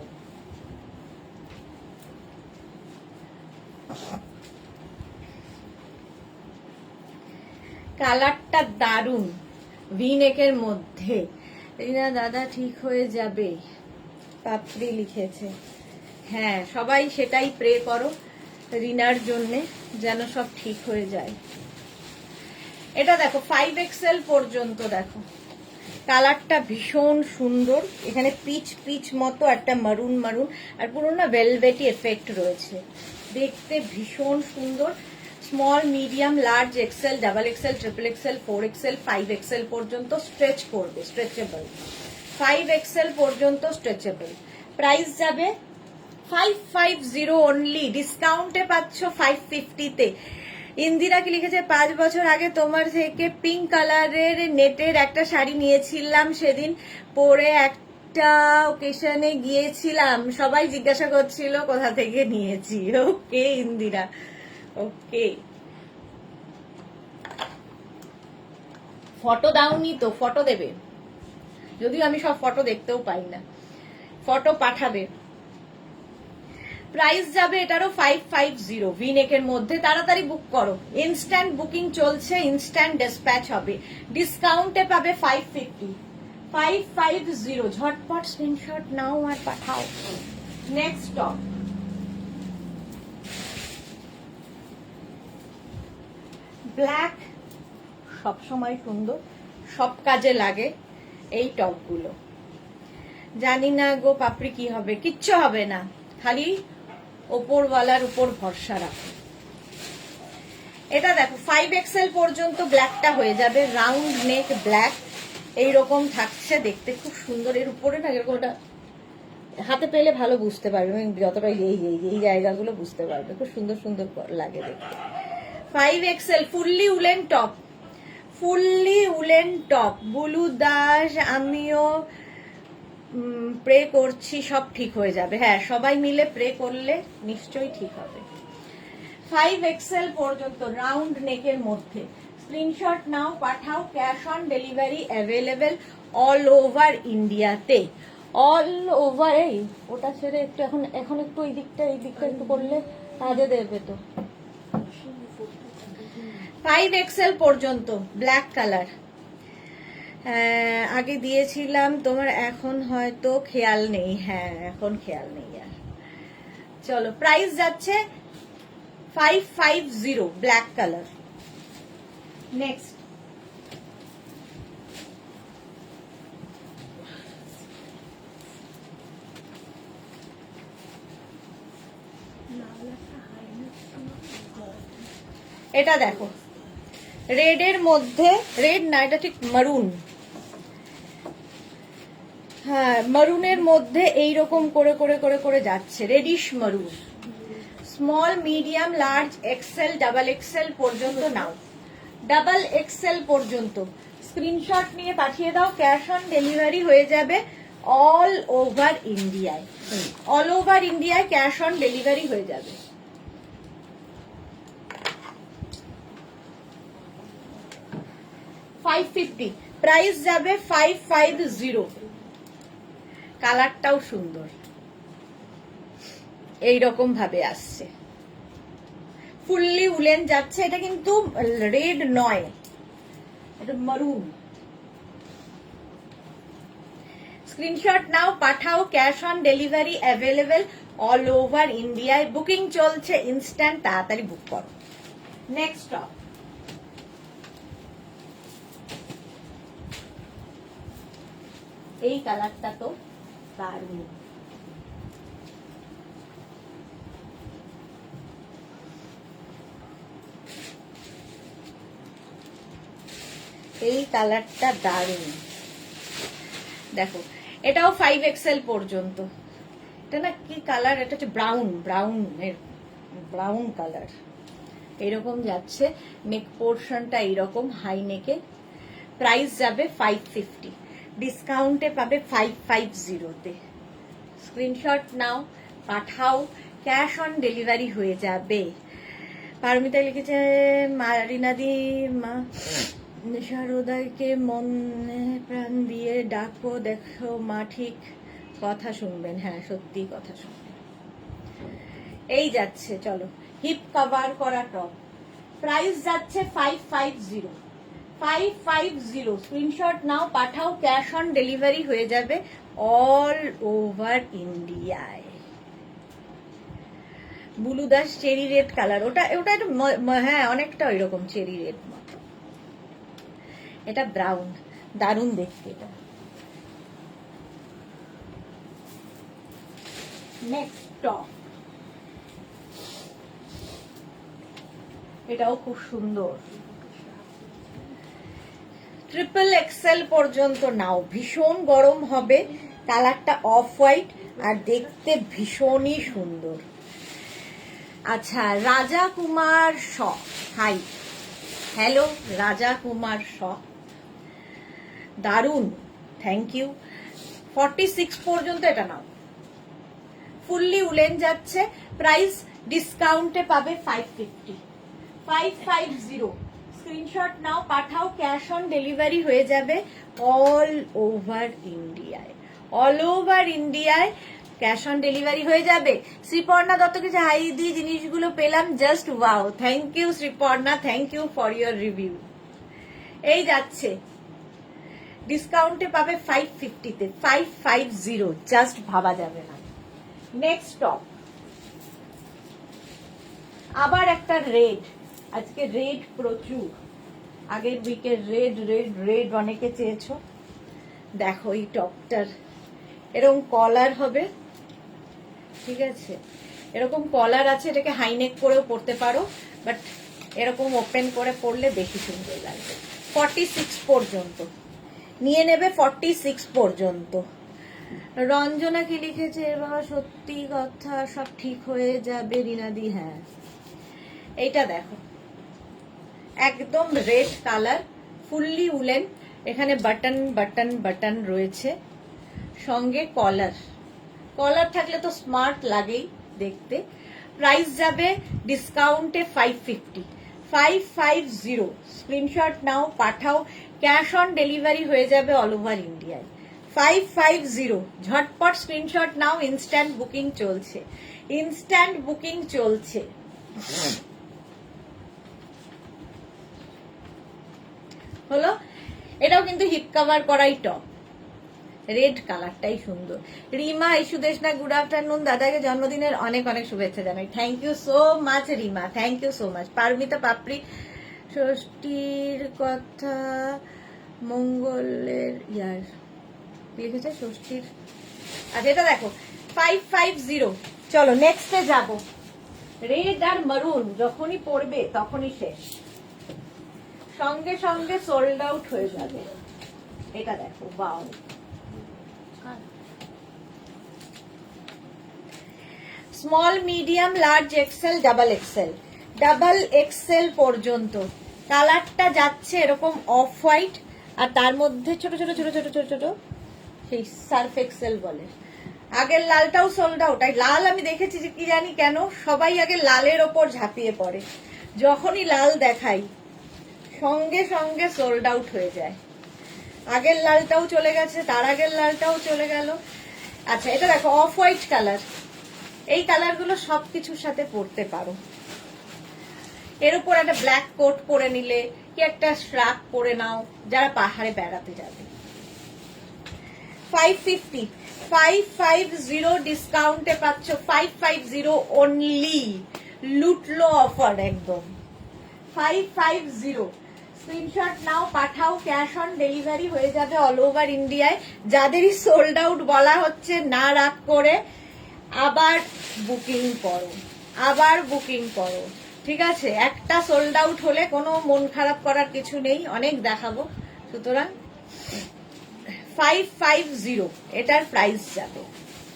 কালারটা দারুন, ভি নেকের মধ্যে। রিনা দাদা ঠিক হয়ে যাবে, পাপড়ি লিখেছে। হ্যাঁ সবাই সেটাই প্রে করো রিনার জন্যে, যেন সব ঠিক হয়ে যায়। এটা দেখো 5XL পর্যন্ত, দেখো কালারটা ভীষণ সুন্দর, এখানে পিচ পিচ মতো একটা মারুন মারুন, আর পুরো না ভেলভেটি এফেক্ট রয়েছে, দেখতে ভীষণ সুন্দর। Small, medium, large, XL, double XL, triple XL, 4XL, 5XL পর্যন্ত স্ট্রেচ করবে, স্ট্রেচেবল। 5XL পর্যন্ত স্ট্রেচেবল। প্রাইস যাবে 550 অনলি, ডিসকাউন্টে পাচ্ছ 550-তে। ইন্দিরা কি লিখেছে, 5 বছর আগে তোমার থেকে পিঙ্ক কালারের নেটের একটা শাড়ি নিয়েছিলাম, সেদিন পরে একটা ওকেশনে গিয়েছিলাম, সবাই জিজ্ঞাসা করছিল কোথা থেকে নিয়েছি। ওকে ইন্দিরা, ওকে। ফটো দাওনি তো, ফটো দেবে, যদিও আমি সব ফটো দেখতেও পাই না, ফটো পাঠাবে। প্রাইস যাবে এটারও 550, ভি নেকের মধ্যে। তাড়াতাড়ি বুক করো, ইনস্ট্যান্ট বুকিং চলছে, ইনস্ট্যান্ট ডিসপ্যাচ হবে, ডিসকাউন্টে পাবে 550, 550। ঝটপট স্ক্রিনশট নাও আর পাঠাও। নেক্সট টপ, ব্ল্যাক, সবসময় সুন্দর, সব কাজে লাগে এই টপগুলো। জানি না গো পাপড়ি কি হবে, কিচ্ছু হবে না, খালি ওপরওয়ালার উপর ভরসা রাখো। এটা দেখো 5XL পর্যন্ত ব্ল্যাকটা হয়ে যাবে, রাউন্ড নেক ব্ল্যাক, এইরকম থাকছে, দেখতে খুব সুন্দর। এর উপরে না এরকম হাতে পেলে ভালো বুঝতে পারবে, যতটা এই জায়গাগুলো বুঝতে পারবে, খুব সুন্দর সুন্দর লাগে দেখতে। 5XL fully woollen top, fully woollen top. Bulu Das, আমিও প্রে করছি সব ঠিক হয়ে যাবে। হ্যাঁ সবাই মিলে প্রে করলে নিশ্চয়ই ঠিক হবে। 5XL পর্যন্ত রাউন্ড নেকের মধ্যে। স্ক্রিনশট নাও, পাঠাও, cash on delivery available all over ইন্ডিয়াতে, অল ওভার। এই ওটা ছেড়ে একটু এখন একটু এই দিকটা একটু করলে কাজে দেবে তো। 5XL পর্যন্ত ব্ল্যাক কালার, আগে দিয়েছিলাম তোমার, এখন হয়তো খেয়াল নেই। হ্যাঁ এখন খেয়াল নেই আর। চলো প্রাইস যাচ্ছে 550, ব্ল্যাক কালার। নেক্সট এটা দেখো, রেড এর মধ্যে, রেড না এটা ঠিক মারুন, হ্যাঁ মারুনের মধ্যে এইরকম করে করে করে করে যাচ্ছে, reddish maroon. Small, medium, large, XL, double XL পর্যন্ত নাও, ডাবল এক্সেল পর্যন্ত। স্ক্রিনশট নিয়ে পাঠিয়ে দাও, ক্যাশ অন ডেলিভারি হয়ে যাবে অল ওভার ইন্ডিয়ায়, অল ওভার ইন্ডিয়ায় ক্যাশ অন ডেলিভারি হয়ে যাবে। $550, প্রাইস যাবে 550। কালারটাও সুন্দর, এইরকম ভাবে আসছে, ফুললি উলেন যাচ্ছে। এটা কিন্তু রেড নয়, এটা মারুন। স্ক্রিনশট নাও, পাঠাও, cash on delivery available all over ইন্ডিয়ায়, বুকিং চলছে ইনস্ট্যান্ট, তাড়াতাড়ি বুক করো। নেক্সট টপ, এই কালারটা তো দারুণ। এই কালারটা দারুণ, দেখো এটাও 5XL পর্যন্ত। এটা না কি কালার, এটা হচ্ছে ব্রাউন কালার, এরকম যাচ্ছে। নেক পোর্শনটা এইরকম হাই নেকে। প্রাইস যাবে 550, ডিসকাউন্টে পাবে 550-তে। স্ক্রিনশট নাও, পাঠাও, ক্যাশ অন ডেলিভারি হয়ে যাবে। পারমিতা লিখেছে রিনাদি মা শারদাকে মনে প্রাণ দিয়ে ডাকো, দেখো মা ঠিক কথা শুনবেন। হ্যাঁ সত্যি কথা শুনবেন। এই যাচ্ছে, চলো হিপ কভার করা টপ, প্রাইস যাচ্ছে 550। স্ক্রিনশট নাও, পাঠাও, ক্যাশ অন ডেলিভারি হয়ে যাবে অল ওভার ইন্ডিয়ায়। বুলুদাস চেরি রেড কালার, ওটা একটু হ্যাঁ অনেকটা ওইরকম চেরি রেড মতো। এটা ব্রাউন, দারুণ দেখতে এটা। নেক্সট টপ, এটাও খুব সুন্দর। XXL পর্যন্ত নাও, ভীষণ গরম হবে। কালারটা অফ হোয়াইট আর দেখতে ভীষণই সুন্দর। আচ্ছা, রাজা কুমার শ, হাই, হ্যালো রাজা কুমার শ, দারুণ, থ্যাংক ইউ। 46 পর্যন্ত এটা নাও, ফুললি উলেন যাচ্ছে। প্রাইস ডিসকাউন্টে পাবে 550। স্ক্রিনশট নাও, পাঠাও, ক্যাশ অন ডেলিভারি হয়ে যাবে অল ওভার ইন্ডিয়ায়। অল ওভার ইন্ডিয়ায় ক্যাশ অন ডেলিভারি হয়ে যাবে। শ্রীপর্ণা দত্ত কিছু হাই দিয়ে জিনিসগুলো পেলাম, just wow, thank you Sriparna, thank you for your review. এই যাচ্ছে, ডিসকাউন্টে পাবে 550-তে, 550, জাস্ট ভাবা যাবে না। নেক্সট টপ, আবার একটা রেড, আজকে রেড প্রচুর। আগের উইকের রেড অনেকে চেয়েছো। দেখো এই টপটার এরকম কলার হবে, ঠিক আছে, এরকম কলার আছে। এটাকে হাইনেক করেও পরতে পারো, বাট এরকম ওপেন করে পরলে বেশি সুন্দর লাগবে। 46 পর্যন্ত নিয়ে নেবে, 46 পর্যন্ত। রঞ্জনা কি লিখেছে, বাবা সত্যি কথা, সব ঠিক হয়ে যাবে রিনাদি। হ্যাঁ এইটা দেখো, একদম রেড কালার, ফুললি উলেন, এখানে বাটন বাটন বাটন রয়েছে, সঙ্গে কলার। কলার থাকলে তো স্মার্ট লাগেই দেখতে। প্রাইস যাবে ডিসকাউন্টে 550। স্ক্রিনশট নাও, পাঠাও, ক্যাশ অন ডেলিভারি হয়ে যাবে অল ওভার ইন্ডিয়ায়। 550, ঝটপট স্ক্রিনশট নাও, ইনস্ট্যান্ট বুকিং চলছে, ইনস্ট্যান্ট বুকিং চলছে। হলো, এটাও কিন্তু হিপ কভার করাই টপ, রেড কালারটাই সুন্দর। রিমা ইস্যুদেশ না, গুড আফটারনুন, দাদাকে জন্মদিনের অনেক অনেক শুভেচ্ছা জানাই। Thank you so much Rima, thank you so much. Paromita Papri, ষষ্ঠীর কথা মঙ্গলের ইয়ার লিখেছে, ষষ্ঠীর। আচ্ছা এটা দেখো 550। চলো নেক্সটে যাব। রেড আর মারুন যখনই পড়বে তখনই শেষ, সঙ্গে সঙ্গে সোল্ড আউট হয়ে যাবে। এটা দেখো, wow, small medium large XL double XL পর্যন্ত কালারটা যাচ্ছে এরকম অফ হোয়াইট, আর তার মধ্যে ছোট ছোট ছোট ছোট ছোট ছোট সেই সার্ফ এক্সেল বলে। আগের লালটাও সোল্ড আউট। লাল আমি দেখেছি যে কি জানি কেন সবাই আগে লালের ওপর ঝাঁপিয়ে পড়ে, যখনই লাল দেখাই সঙ্গে সঙ্গে সোল্ড আউট হয়ে যায়। আগের লালটাও চলে গেছে, তার আগের লালটাও চলে গেল। আচ্ছা এটা দেখো, অফ হোয়াইট কালার, এই কালারগুলো সবকিছুর সাথে পরতে পারো। এর উপর একটা ব্ল্যাক কোট পরে নিলে, কি একটা শ্রাক পরে নাও যারা পাহাড়ে বেড়াতে যাবে। 550 ডিসকাউন্টে পাচ্ছ, 550 অনলি, লুটলো অফার একদম। 550 স্ক্রিনশট নাও, পাঠাও, ক্যাশ অন ডেলিভারি হয়ে যাবে অল ওভার ইন্ডিয়ায়। যাদেরই সোল্ড আউট বলা হচ্ছে না রাগ করে আবার বুকিং করো, আবার বুকিং করো, ঠিক আছে? একটা সোল্ড আউট হলে কোনো মন খারাপ করার কিছু নেই, অনেক দেখাবো। সুতরাং 550 এটার প্রাইস যাবে।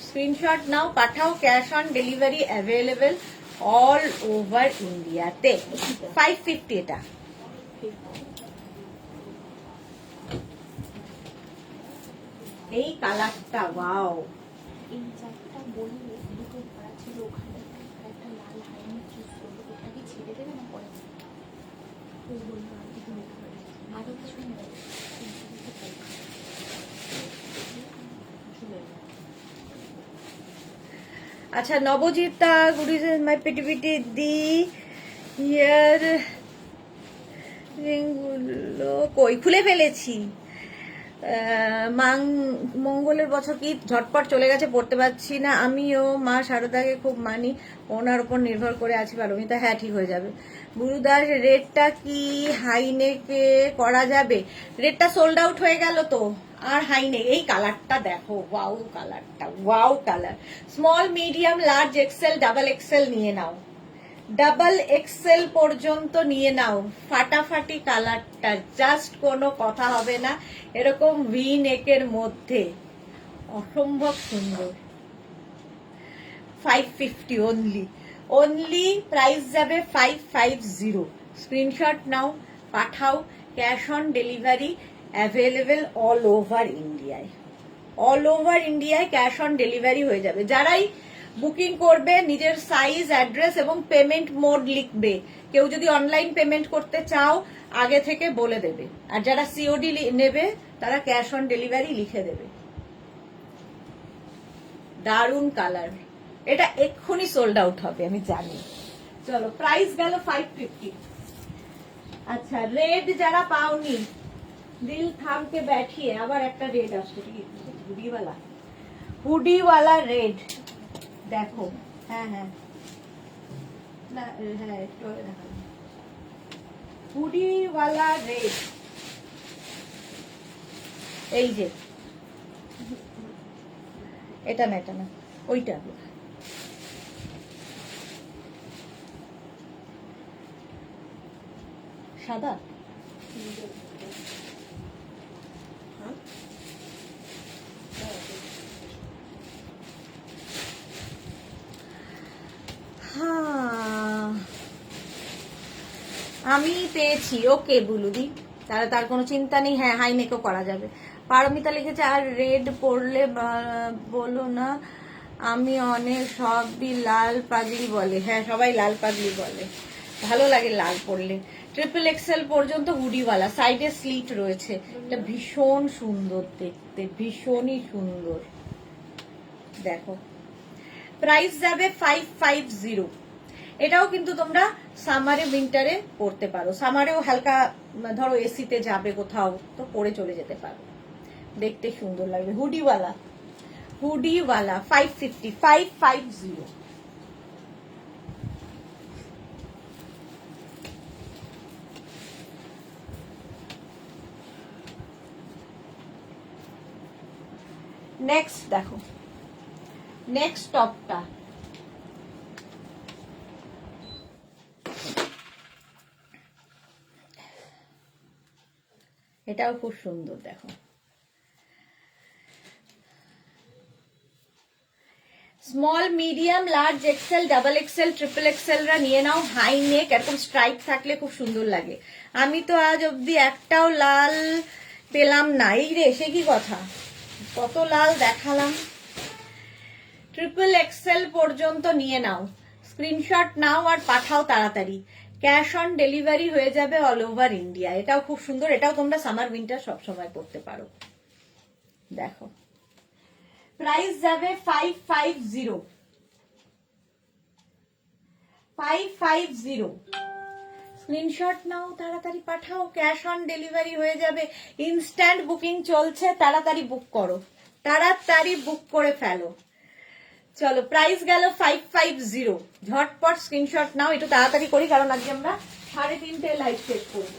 স্ক্রিনশট নাও, পাঠাও, cash on delivery available all over ইন্ডিয়াতে। 550 এটা। এই কালারটা ওয়াও, এই চারটা বললে দুটো ভরা ছিল ওখানে, আর একটা লাল হাইনেক চুজ করবো, ওটাকে ছেড়ে দেবে না পরে ওই বলবো আর কিছু নিতে পারে, আরও কিছু নেই। আচ্ছা Nabajita, good evening my pretty pretty the ear রিংগুলো কই খুলে ফেলেছি। মঙ্গলের বছর কি ঝটপট চলে গেছে, পড়তে পারছি না। আমিও মা শারদাকে খুব মানি, ওনার উপর নির্ভর করে আছি। পারমিতা, হ্যাঁ ঠিক হয়ে যাবে। গুরুদাস, রেডটা কি হাইনেকে করা যাবে? রেডটা সোল্ড আউট হয়ে গেল তো, আর হাইনেক। এই কালারটা দেখো, ওয়াও কালারটা, wow colour. Small, medium, large, XL, double XL নিয়ে নাও, ডাবল এক্সেল পর্যন্ত নিয়ে নাও। ফাটাফাটি কালারটা, জাস্ট কোনো কথা হবে না। এরকম ভি নেকের মধ্যে অসম্ভব সুন্দর। 550 অনলি, অনলি প্রাইস যাবে 550। স্ক্রিনশট নাও, পাঠাও, cash on delivery available all over ইন্ডিয়ায়। অল ওভার ইন্ডিয়ায় ক্যাশ অন ডেলিভারি হয়ে যাবে। যারাই বুকিং করবে নিজের সাইজ, অ্যাড্রেস এবং পেমেন্ট মোড লিখবে। কেউ যদি অনলাইন পেমেন্ট করতে চাও আগে থেকে বলে দেবে, আর যারা সিওডি নেবে তারা ক্যাশ অন ডেলিভারি লিখে দেবে। দারুন কালার, এটা এক্ষুনি সোল্ড আউট হবে আমি জানি। চলো প্রাইস গেল 550। আচ্ছা রেড যারা পাওনি, দিল থামকে बैठिए, আবার একটা রেড আসছে, হুডিওয়ালা, হুডিওয়ালা রেড দেখো। হ্যাঁ হ্যাঁ না, হ্যাঁ একটু আগে দেখালাম হুডিওয়ালা রেড। এই যে এটা না, এটা না, ওইটা। সাদা, আমি পেয়েছি। ওকে বুলুদি, তাহলে তার কোনো চিন্তা নেই। হ্যাঁ হাইনেকও করা যাবে। পারমিতা লিখেছে আর রেড পরলে বলো না, আমি অনেক সবই লাল পাগলি বলে। হ্যাঁ সবাই লাল পাগলি বলে, ভালো লাগে লাল পরলে। ট্রিপল এক্সেল পর্যন্ত হুডিওয়ালা, সাইডে স্লিট রয়েছে। এটা ভীষণ সুন্দর দেখতে, ভীষণই সুন্দর। দেখো প্রাইস যাবে 550। এটাও কিন্তু তোমরা সামারে উইন্টারে পরতে পারো। সামারেও হালকা ধরো এসিতে যাবে কোথাও, তো পরে চলে যেতে পারো, দেখতে সুন্দর লাগবে। হুডিওয়ালা, হুডিওয়ালা 550, 550। নেক্সট দেখো, নেক্সট টপটা এটাও খুব সুন্দর। দেখো small, medium, large, XL, double XL, triple এক্সেলরা নিয়ে নাও। হাই নেক, এরকম স্ট্রাইপ থাকলে খুব সুন্দর লাগে। আমি তো আজ অব্দি একটাও লাল পেলাম না। এই রে, সে কি কথা, কত লাল দেখালাম। ট্রিপল এক্সেল পর্যন্ত নিয়ে নাও, স্ক্রিনশট নাও আর পাঠাও তাড়াতাড়ি। ক্যাশ অন ডেলিভারি হয়ে যাবে অল ওভার ইন্ডিয়া। এটাও খুব সুন্দর, এটাও তোমরা সামার উইন্টার সবসময় পড়তে পারো। দেখো প্রাইস যাবে 550, 550। স্ক্রিনশট নাও, তাড়াতাড়ি পাঠাও, ক্যাশ অন ডেলিভারি হয়ে যাবে। ইনস্ট্যান্ট বুকিং চলছে, তাড়াতাড়ি বুক করো, তাড়াতাড়ি বুক করে ফেলো। চলো প্রাইস গেল 550। ঝটপট স্ক্রিনশট নাও, একটু তাড়াতাড়ি করি কারণ আজকে আমরা 3:30 লাইভ শেষ করবো।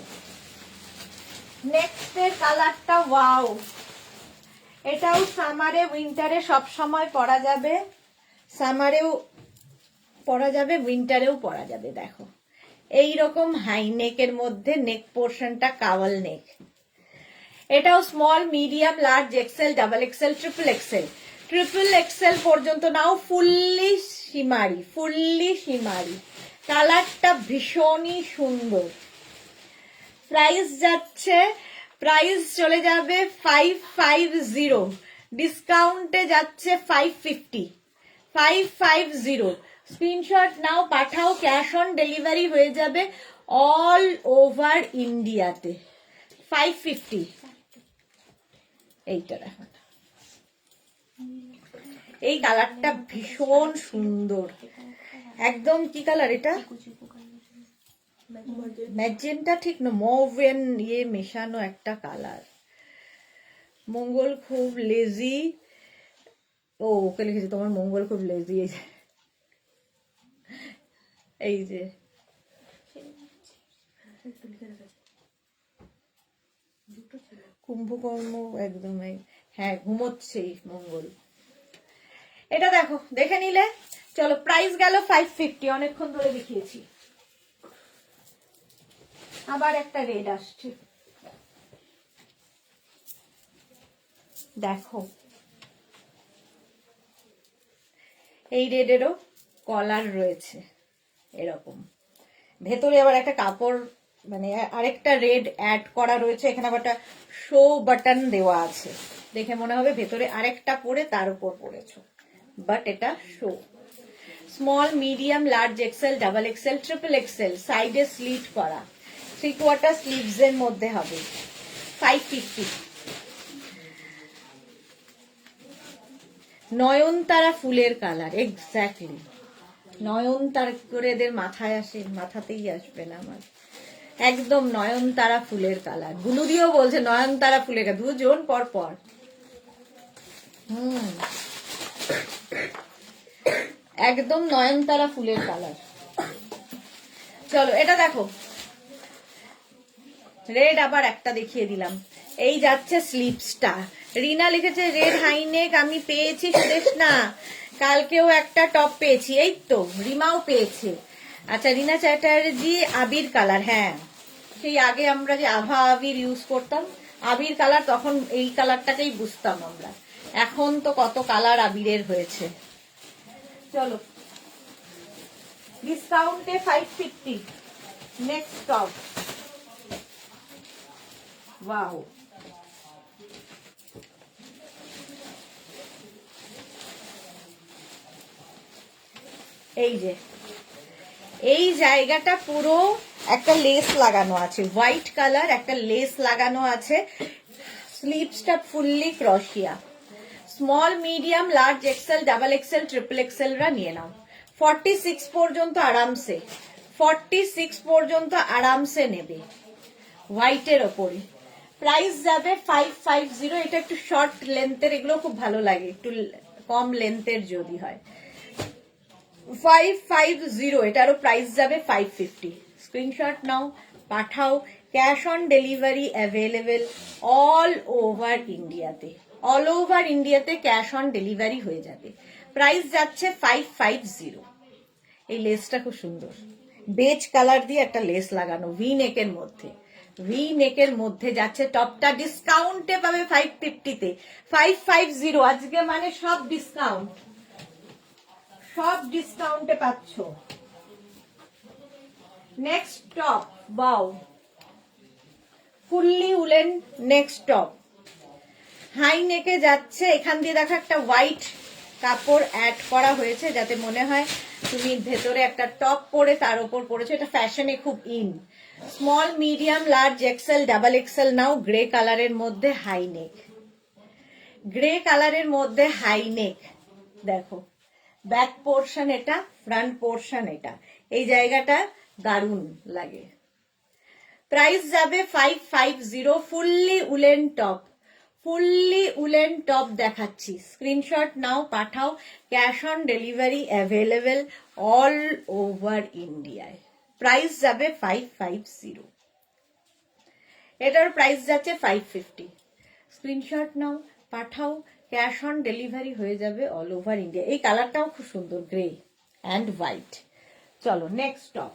নেক্সট এর কালারটা ওয়াও, এটাও সামারে উইন্টারে সব সময় পরা যাবে, সামারেও পরা যাবে, উইন্টারেও পরা যাবে। দেখো এই রকম হাই নেকের মধ্যে নেক পোর্শনটা কাওয়াল নেক। এটাও small, medium, large, XL, double XL, triple XL পর্যন্ত নাও। ফুললি শিমারি, কালারটা ভীষণই সুন্দর। প্রাইস চলে যাবে 550, ডিসকাউন্টে যাচ্ছে 550। স্ক্রিনশট নাও, পাঠাও, ক্যাশ অন ডেলিভারি হয়ে যাবে অল ওভার ইন্ডিয়াতে। 550। এইটা দেখো, এই কালারটা ভীষণ সুন্দর, একদম কি কালার এটা, ম্যাজেন্টা ঠিক না, মৌভেন ইয়ে মেশানো একটা কালার। মঙ্গল খুব লেজি, ও ওকে লিখেছে তোমার মঙ্গল খুব লেজি। এই যে কুম্ভকর্ণ একদম, হ্যাঁ ঘুমোচ্ছে মঙ্গল। এটা দেখো, দেখে নিলে। চলো, প্রাইস গেল 550, অনেকক্ষণ ধরে দেখিয়েছি। আবার একটা রেড আসছে, দেখো এই রেডেরও কলার রয়েছে এরকম, ভেতরে আবার একটা কাপড়, মানে আরেকটা রেড অ্যাড করা রয়েছে এখানে, আবার একটা শো বাটন দেওয়া আছে, দেখে মনে হবে ভেতরে আরেকটা পরে তার উপর পরেছো, বাট এটা show. Small, medium, large XL, double XL, triple Excel, সাইডে স্লিট করা, 3/4 স্লিভস এর মধ্যে হবে। 550। নয়নতারা ফুলের কালার, এক্স্যাক্টলি নয়নতারা করে এদের মাথায় আসে, মাথাতেই আসবে না আমার, একদম নয়নতারা ফুলের কালার। গুলুদিও বলছে নয়নতারা ফুলের কালার, দুজন পর পর। একদম নয়নতারা ফুলের কালার। চলো এটা দেখো, রেড আবার একটা দেখিয়ে দিলাম। এই যাচ্ছে স্লিপসটা, রিনা লিখেছে রেড হাইনেক আমি পেয়েছি সুদেশ না, কালকেও একটা টপ পেয়েছি, এই তো রিমাও পেয়েছে। আচ্ছা, রিনা চ্যাটার্জি আবির কালার, হ্যাঁ সেই আগে আমরা যে আভা আবির ইউজ করতাম, আবির কালার, তখন এই কালারটাকেই বুঝতাম আমরা, এখন তো কত কালার আবিরের হয়েছে। চলো, ডিসকাউন্টে 550। নেক্সট টপ, ওয়াও, এই যে এই জায়গাটা পুরো একটা লেস লাগানো আছে, হোয়াইট কালার একটা লেস লাগানো আছে, স্লিভসটা ফুললি ক্রশিয়া। Small, medium, large XL, double XL, triple XL রা নিয়ে নাও। 46 পর্যন্ত আরামসে, 46 পর্যন্ত আরামসে নেবে হোয়াইটের ওপরে। প্রাইস যাবে 550। এটা একটু শর্ট লেন্থের, এগুলো খুব ভালো লাগে, একটু কম লেন্থের যদি হয়। 550, এটারও প্রাইস যাবে 550। স্ক্রিনশট নাও, পাঠাও, cash on delivery available all over ইন্ডিয়াতে, অল ওভার ইন্ডিয়াতে ক্যাশ অন ডেলিভারি হয়ে যাবে। প্রাইস যাচ্ছে 550। এই লেসটা খুব সুন্দর, বেজ কালার দিয়ে একটা লেস লাগানো, ভি নেকের মধ্যে, ভি নেকের মধ্যে যাচ্ছে টপটা। ডিসকাউন্টে পাবে 550-তে, 550 আজকে, মানে সব ডিসকাউন্ট, সব ডিসকাউন্টে পাচ্ছ। নেক্সট টপ, বাও, fully woollen next top, high নেকে যাচ্ছে। এখান দিয়ে দেখো একটা হোয়াইট কাপড় অ্যাড করা হয়েছে, যাতে মনে হয় তুমি ভেতরে একটা টপ পরে তার উপর পরেছো, এটা ফ্যাশনে খুব in. Small, medium, large XL, double Excel now. Grey কালারের মধ্যে হাই নেক, গ্রে কালারের মধ্যে হাই নেক। দেখো ব্যাক পোর্শন এটা, ফ্রন্ট পোর্শন এটা, এই জায়গাটা দারুণ লাগে। প্রাইস যাবে 550। Fully woollen top, fully woollen top দেখাচ্ছি, স্ক্রিনশট নাও, পাঠাও, cash on delivery available all over ইন্ডিয়ায়। প্রাইস যাবে 550। এটার প্রাইস যাচ্ছে 550। স্ক্রিনশট নাও, পাঠাও, ক্যাশ অন ডেলিভারি হয়ে যাবে অল ওভার ইন্ডিয়া। এই কালারটাও খুব সুন্দর, গ্রে অ্যান্ড হোয়াইট। চলো নেক্সট টপ।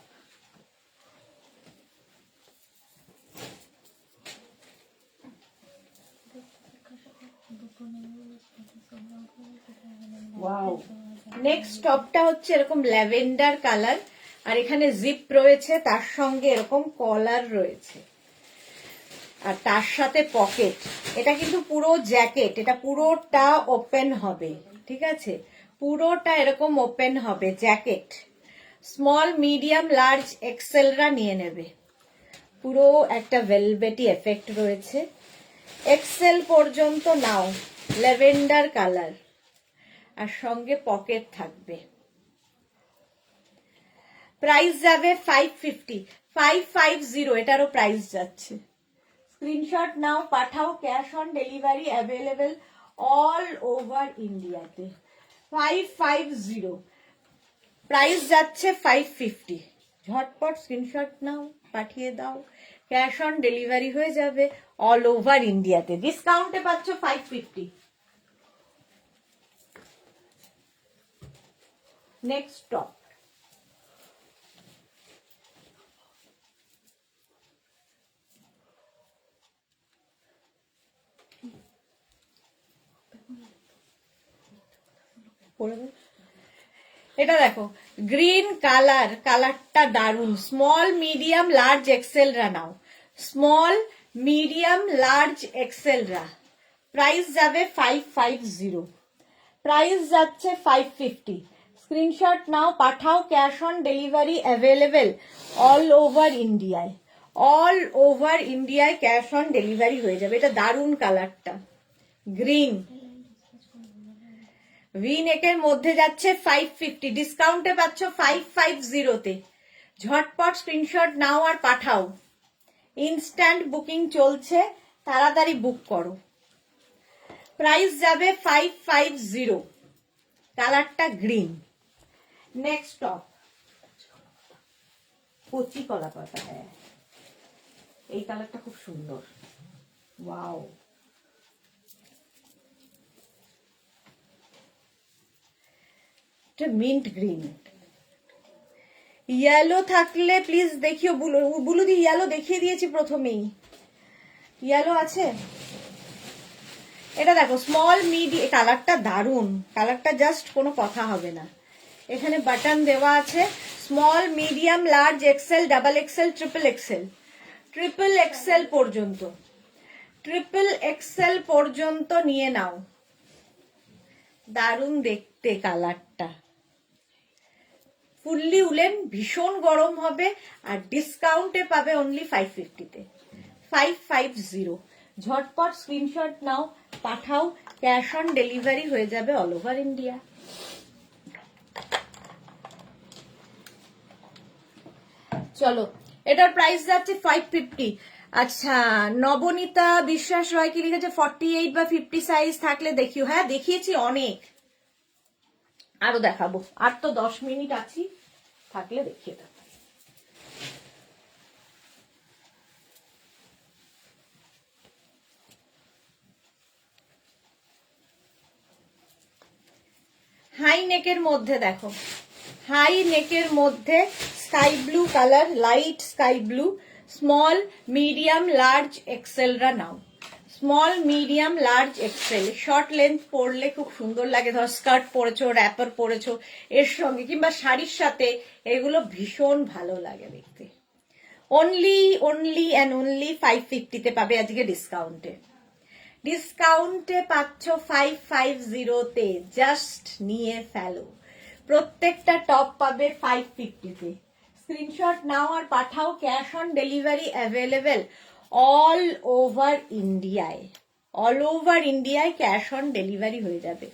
ওয়াও, নেক্সট টপটা হচ্ছে এরকম ল্যাভেন্ডার কালার, আর এখানে জিপ রয়েছে, তার সঙ্গে এরকম কলার রয়েছে, আর তার সাথে পকেট। এটা কিন্তু পুরো জ্যাকেট, এটা পুরোটা ওপেন হবে, ঠিক আছে, পুরোটা এরকম ওপেন হবে জ্যাকেট। স্মল, মিডিয়াম, লার্জ, এক্সেলরা নিয়ে নেবে। পুরো একটা ভেলভেটি এফেক্ট রয়েছে, এক্সেল পর্যন্ত নাও, ল্যাভেন্ডার কালার, আর সঙ্গে পকেট থাকবে। প্রাইস যাবে 550, 550 এটারও প্রাইস যাচ্ছে। স্ক্রিনশট নাও, পাঠাও, cash on delivery available all over ইন্ডিয়াতে। 550 প্রাইস যাচ্ছে 550। ঝটপট স্ক্রিনশট নাও, পাঠিয়ে দাও, ক্যাশ অন ডেলিভারি হয়ে যাবে অল ওভার ইন্ডিয়াতে। ডিসকাউন্টে পাচ্ছ 550। Next top. এটা দেখো, গ্রিন কালার, কালারটা দারুন। স্মল, মিডিয়াম, লার্জ, এক্সেলরা নাও, স্মল, মিডিয়াম, লার্জ, এক্সেলরা। প্রাইস যাবে 550, প্রাইস যাচ্ছে 550। স্ক্রিনশট নাও, পাঠাও, cash on delivery available all over ইন্ডিয়ায়। অল ওভার ইন্ডিয়ায় ক্যাশ অন ডেলিভারি হয়ে যাবে। এটা দারুন কালারটা, গ্রিন। ভি নেকের মধ্যে যাচ্ছে 550, ডিসকাউন্টে পাচ্ছ 550-তে। ঝটপট স্ক্রিনশট নাও আর পাঠাও, ইনস্ট্যান্ট বুকিং চলছে, তাড়াতাড়ি বুক করো। প্রাইস যাবে 550, কালারটা গ্রিন। নেক্সট টপ, কচি কলা পাতা, হ্যাঁ এই কালারটা খুব সুন্দর, ওয়াও। মিন্ট গ্রিন, ইয়েলো থাকলে প্লিজ দেখিও। বুলুদি ইয়েলো দেখিয়ে দিয়েছি প্রথমেই, ইয়েলো আছে। এটা দেখো, স্মল, মিডিয়াম, কালারটা দারুন, কালারটা জাস্ট কোনো কথা হবে না। এখানে বাটন দেওয়া আছে, small, medium, large, XL, double XL, triple XL, triple XL পর্যন্ত, ট্রিপল এক্সেল পর্যন্ত নিয়ে নাও। দারুন দেখতে কালারটা, ফুললি উলেন, ভীষণ গরম হবে, আর ডিসকাউন্টে পাবে অনলি 550-তে। 550, ঝটপট স্ক্রিনশট নাও, পাঠাও, ক্যাশ অন ডেলিভারি হয়ে যাবে অল ওভার ইন্ডিয়া। চলো, এটার প্রাইস যাচ্ছে 550। আচ্ছা, নবনীতা বিশ্বাস রয় কি লিখেছে, 48 বা 50 সাইজ থাকলে দেখিও। হ্যাঁ দেখিয়েছি অনেক, আরো দেখাবো, আর তো 10 মিনিট আছি, থাকলে দেখিয়ে দেবো। হাই নেকের মধ্যে দেখো, হাই নেকের মধ্যে sky blue colour, light sky blue, small, medium, large, এক্সেলরা নাও। Small, medium, large, XL. Short length পরলে খুব সুন্দর লাগে, ধর স্কার্ট পরেছো, র্যাপার পরেছো এর সঙ্গে, কিংবা শাড়ির সাথে, এগুলো ভীষণ ভালো লাগে দেখতে। অনলি অ্যান্ড অনলি 550-তে পাবে আজকে ডিসকাউন্টে। ডিসকাউন্টে পাচ্ছ 550-তে, জাস্ট নিয়ে ফেলো। প্রত্যেকটা টপ পাবে 550-তে। স্ক্রিনশট নাও আর পাঠাও, cash on delivery available all over ইন্ডিয়ায়। অল ওভার ইন্ডিয়ায় ক্যাশ অন ডেলিভারি হয়ে যাবে।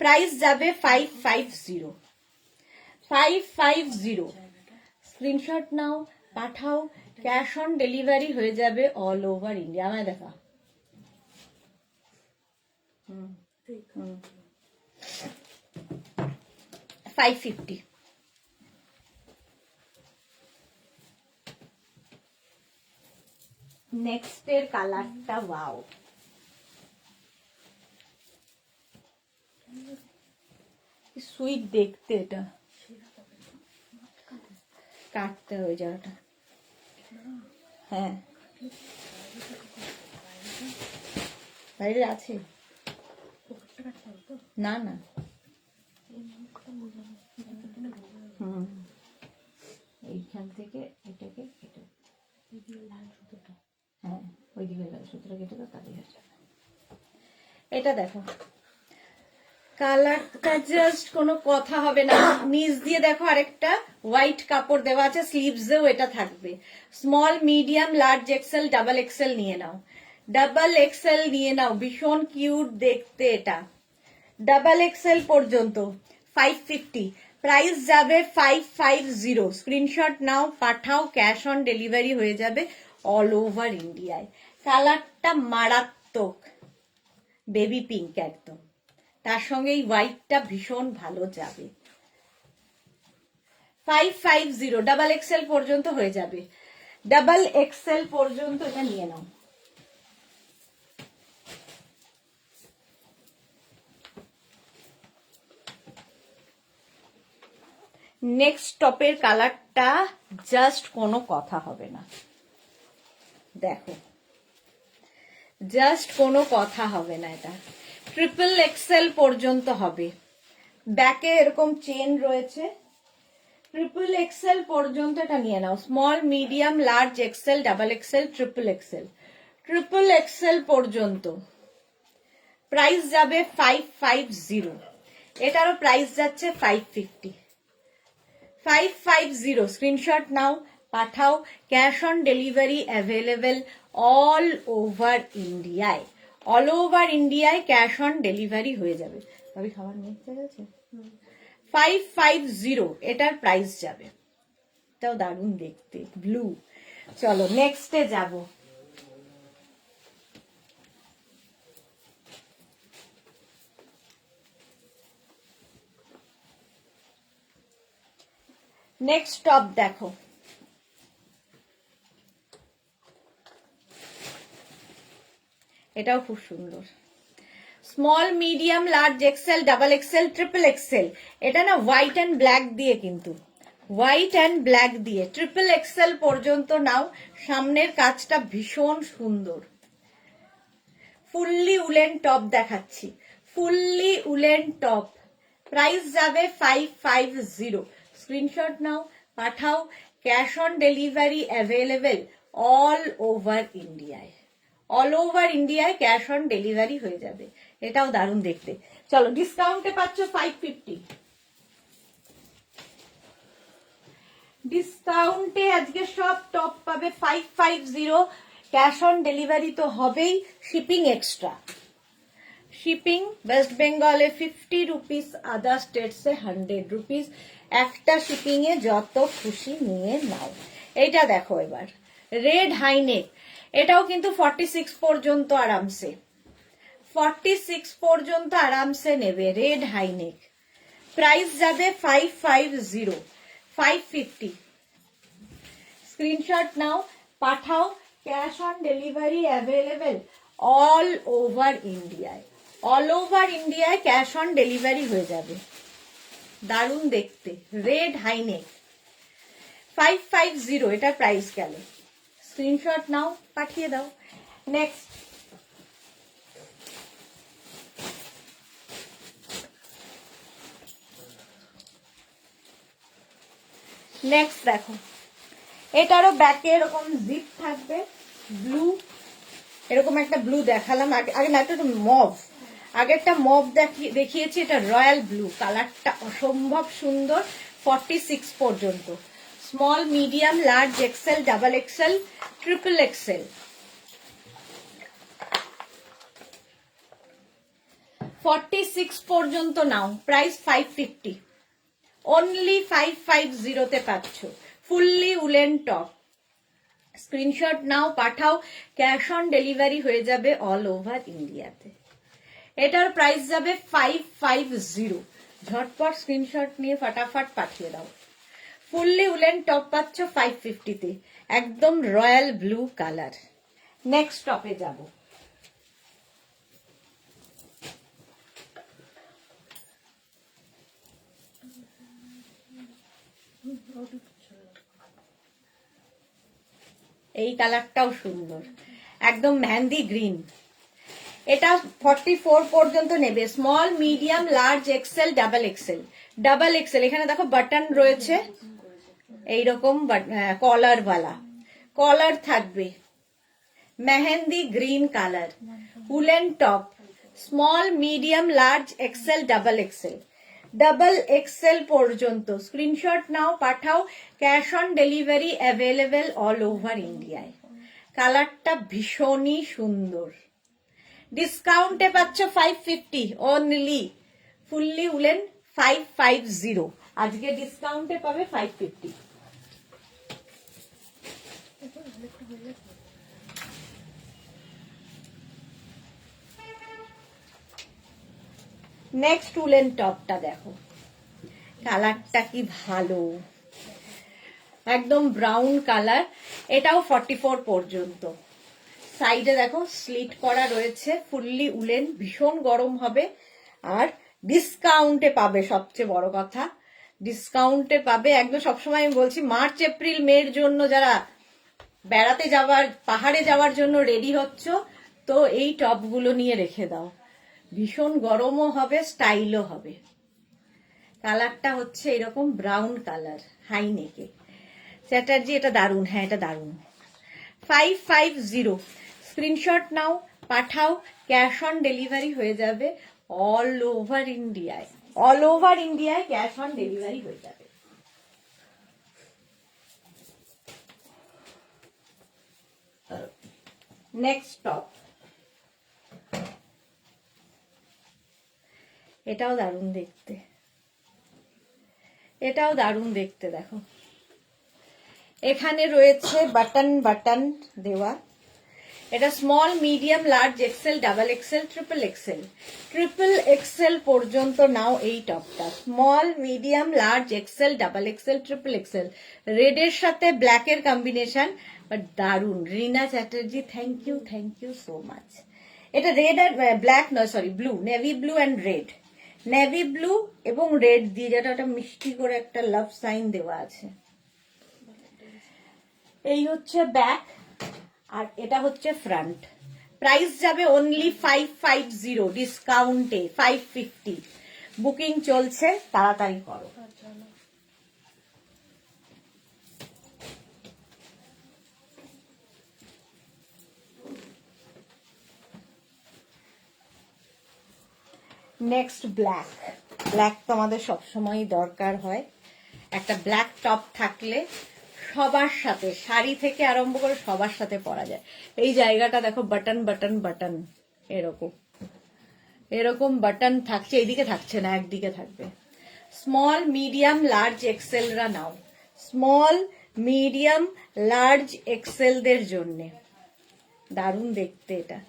প্রাইস যাবে 550, 550। স্ক্রিনশট নাও, পাঠাও, ক্যাশ অন ডেলিভারি হয়ে যাবে অল ওভার ইন্ডিয়া। আমায় দেখা, 550। নেক্সট এর কালারটা ওয়াও, সুইট দেখতে। এটা কাটতে ওই জায়গাটা, হ্যাঁ বাইরে আছে, না না হুম, এইখান থেকে এটাকে কেটে, হ্যাঁ ওইদিকে সুতোটা কেটে দাও, তাহলে হয়ে যাবে। এটা দেখো কালারটা জাস্ট কোনো কথা হবে না। নিচ দিয়ে দেখো আরেকটা হোয়াইট কাপড় দেওয়া আছে, স্লিভসেও এটা থাকবে। Small, medium, large XL, double XL নিয়ে নাও, ডাবল এক্সেল নিয়ে নাও, ভীষণ কিউট দেখতে এটা। ডাবল এক্সেল পর্যন্ত 550, প্রাইস যাবে 550। স্ক্রিনশট নাও, পাঠাও, ক্যাশ অন ডেলিভারি হয়ে যাবে অল ওভার ইন্ডিয়ায়। কালারটা মারাত্মক, বেবি পিঙ্ক একদম, তার সঙ্গে এই হোয়াইটটা ভীষণ ভালো যাবে। 550, ডাবল এক্সেল পর্যন্ত হয়ে যাবে, ডাবল এক্সেল পর্যন্ত এটা নিয়ে নাও। নেক্সট টপের কালারটা জাস্ট কোনো কথা হবে না, দেখো জাস্ট কোনো কথা হবে না। এটা ট্রিপল এক্সেল পর্যন্ত হবে, ব্যাকে এরকম চেন রয়েছে, ট্রিপল এক্সেল পর্যন্ত এটা নিয়ে নাও। Small, medium, large XL, double XL, triple XL, triple XL পর্যন্ত। প্রাইস যাবে 550, এটারও প্রাইস যাচ্ছে 550। 550, স্ক্রিনশট নাও, পাঠাও, cash on delivery available all over ইন্ডিয়ায়। অল ওভার ইন্ডিয়ায় ক্যাশ অন ডেলিভারি হয়ে যাবে। তবে খাবার নিয়ে গেছে 550, এটার প্রাইস যাবে। এটাও দারুণ দেখতে, ব্লু। চলো নেক্সটে যাব। নেক্সট টপ দেখো, এটাও খুব সুন্দর। Small, medium, large XL, double XL, triple Excel. এটা না হোয়াইট অ্যান্ড ব্ল্যাক দিয়ে, কিন্তু হোয়াইট অ্যান্ড ব্ল্যাক দিয়ে ট্রিপল এক্সেল পর্যন্ত নাও। সামনের কাজটা ভীষণ সুন্দর, ফুললি উলেন টপ দেখাচ্ছি, ফুললি উলেন টপ। প্রাইস যাবে 550, স্ক্রিনশট নাও, পাঠাও, cash on delivery available all over ইন্ডিয়ায়। অল ওভার ইন্ডিয়ায় ক্যাশ অন ডেলিভারি হয়ে যাবে। এটাও দারুণ দেখতে। চলো ডিসকাউন্টে পাচ্ছ 550, ডিসকাউন্টে আজকে সব টপ পাবে 550। ক্যাশ অন ডেলিভারি তো হবেই, শিপিং এক্সট্রা। শিপিং ওয়েস্ট বেঙ্গলে 50 রুপিস, আদার স্টেটসে 100 রুপিস। একটা শিপিং এ যত খুশি নিয়ে নাও। এইটা দেখো এবার, রেড হাইনেক, এটাও কিন্তু 46 পর্যন্ত আরামসে, 46 পর্যন্ত আরামসে নেবে। রেড হাইনেক, প্রাইস যাবে 550, 550। স্ক্রিনশট নাও, পাঠাও, cash on delivery available all over ইন্ডিয়ায়। অল ওভার ইন্ডিয়ায় ক্যাশ অন ডেলিভারি হয়ে যাবে। দারুণ দেখতে, রেড হাইনেক 550, এটার প্রাইস গেল। স্ক্রিনশট নাও, পাঠিয়ে দাও। নেক্সট নেক্সট দেখো, এটারও ব্যাকে এরকম জিপ থাকবে, ব্লু, এরকম একটা ব্লু দেখালাম আগে না, একটা মভ, আগেরটা মভ দেখিয়েছি, এটা রয়্যাল ব্লু। কালারটা অসম্ভব সুন্দর, 46 পর্যন্ত। Small, medium, large XL, double XL, triple Excel. 46 পর্যন্ত নাও, প্রাইস 550, অনলি 550 তে পাচ্ছ। ফুললি উলেন টপ, স্ক্রিনশট নাও, পাঠাও, ক্যাশ অন ডেলিভারি হয়ে যাবে অল ওভার ইন্ডিয়াতে। এটার প্রাইস যাবে 550, ঝটপট স্ক্রিনশট নিয়ে ফাটাফাট পাঠিয়ে দাও। ফুললি উলেন টপ পাচ্ছ 550 তে, একদম রয়্যাল ব্লু কালার। নেক্সট টপে যাব। এই কালারটাও সুন্দর, একদম মেহেন্দি গ্রিন। এটা 44 পর্যন্ত নেবে, small, medium, large, XL, double XL. Double XL, এখানে দেখো বাটন রয়েছে এইরকম কলার ওয়ালা, কলার থাকবে, mehndi green colour, woollen top, small, medium, large, XL, double XL. Double XL পর্যন্ত স্ক্রিনশট নাও, পাঠাও। Cash on delivery available all over ইন্ডিয়ায়। কালারটা ভীষণই সুন্দর। ডিসকাউন্টে পাচ্ছ 550 অনলি, ফুললি উলেন 550, আজকে ডিসকাউন্টে পাবে 550। নেক্সট উলেন টপটা দেখো, কালারটা কি ভালো, একদম ব্রাউন কালার। এটাও 44 পর্যন্ত। সাইডে দেখো স্লিট করা রয়েছে, ফুললি উলেন, ভীষণ গরম হবে। আর ডিসকাউন্টে পাবে, সবচেয়ে বড় কথা ডিসকাউন্টে পাবে একদম। সবসময় আমি বলছি, মার্চ এপ্রিল মের জন্য যারা বেড়াতে যাওয়ার, পাহাড়ে যাওয়ার জন্য রেডি হচ্ছ, তো এই টপগুলো নিয়ে রেখে দাও। ভীষণ গরমও হবে, স্টাইলও হবে। কালারটা হচ্ছে এরকম ব্রাউন কালার, হাই নেকে। চ্যাটার্জি এটা দারুণ, হ্যাঁ এটা দারুণ। 550, স্ক্রিনশট নাও, পাঠাও। ক্যাশ অন ডেলিভারি হয়ে যাবে অল ওভার ইন্ডিয়ায়। অল ওভার ইন্ডিয়ায় ক্যাশ অন ডেলিভারি হয়ে যাবে। নেক্সট টপ, এটাও দারুণ দেখতে, এটাও দারুণ দেখতে। দেখো এখানে রয়েছে বাটন বাটন দেওয়া। এটা small, medium, large, XL, double XL, triple XL. Triple XL পর্যন্ত নাও এই টপটা। Small, medium, large, XL, double XL, triple XL. রেডের সাথে ব্ল্যাকের কম্বিনেশন, বাট দারুণ। Rina Chatterjee, thank you so much. এটা রেড আর ব্ল্যাক নয়, sorry blue, navy blue and red. Navy blue এবং রেড দিয়ে, যেটা একটা মিষ্টি করে একটা লাভ সাইন দেওয়া আছে। এই হচ্ছে ব্যাক, আর এটা হচ্ছে ফ্রন্ট। প্রাইস যাবে অনলি 550, ডিসকাউন্টে 550। বুকিং চলছে, তাড়াতাড়ি করো। Next black. ব্ল্যাক তো আমাদের সবসময়ই দরকার হয়। একটা ব্ল্যাক টপ থাকলে সবার সাথে, শাড়ি থেকে আরম্ভ করে সবার সাথে পরা যায়। এই জায়গাটা দেখো, বাটন বাটন বাটন, এরকম এরকম বাটন থাকছে, এইদিকে থাকছে না, একদিকে থাকবে। স্মল, মিডিয়াম, লার্জ, এক্সেলরা নাও। স্মল, মিডিয়াম, লার্জ, এক্সেলদের জন্যে দারুণ দেখতে এটা।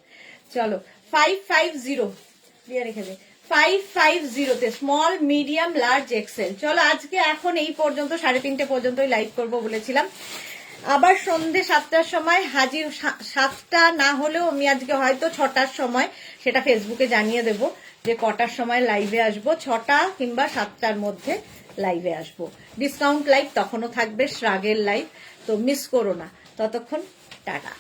চলো 550 দিয়ে রেখে দে। 550-তে স্মল, মিডিয়াম, লার্জ, এক্সেল। চলো আজকে এখন এই পর্যন্ত, 3:30 পর্যন্তই লাইভ করব বলেছিলাম। আবার সন্ধ্যে 7টার সময় হাজির। 7টা না হলেও আমি আজকে হয়তো 6টার সময় সেটা ফেসবুকে জানিয়ে দেব যে কটার সময় লাইভে আসবো। 6টা কিংবা 7টার মধ্যে লাইভে আসবো। ডিসকাউন্ট লাইভ তখনও থাকবে, শ্রাগের লাইভ, তো মিস করো না। ততক্ষণ টাটা।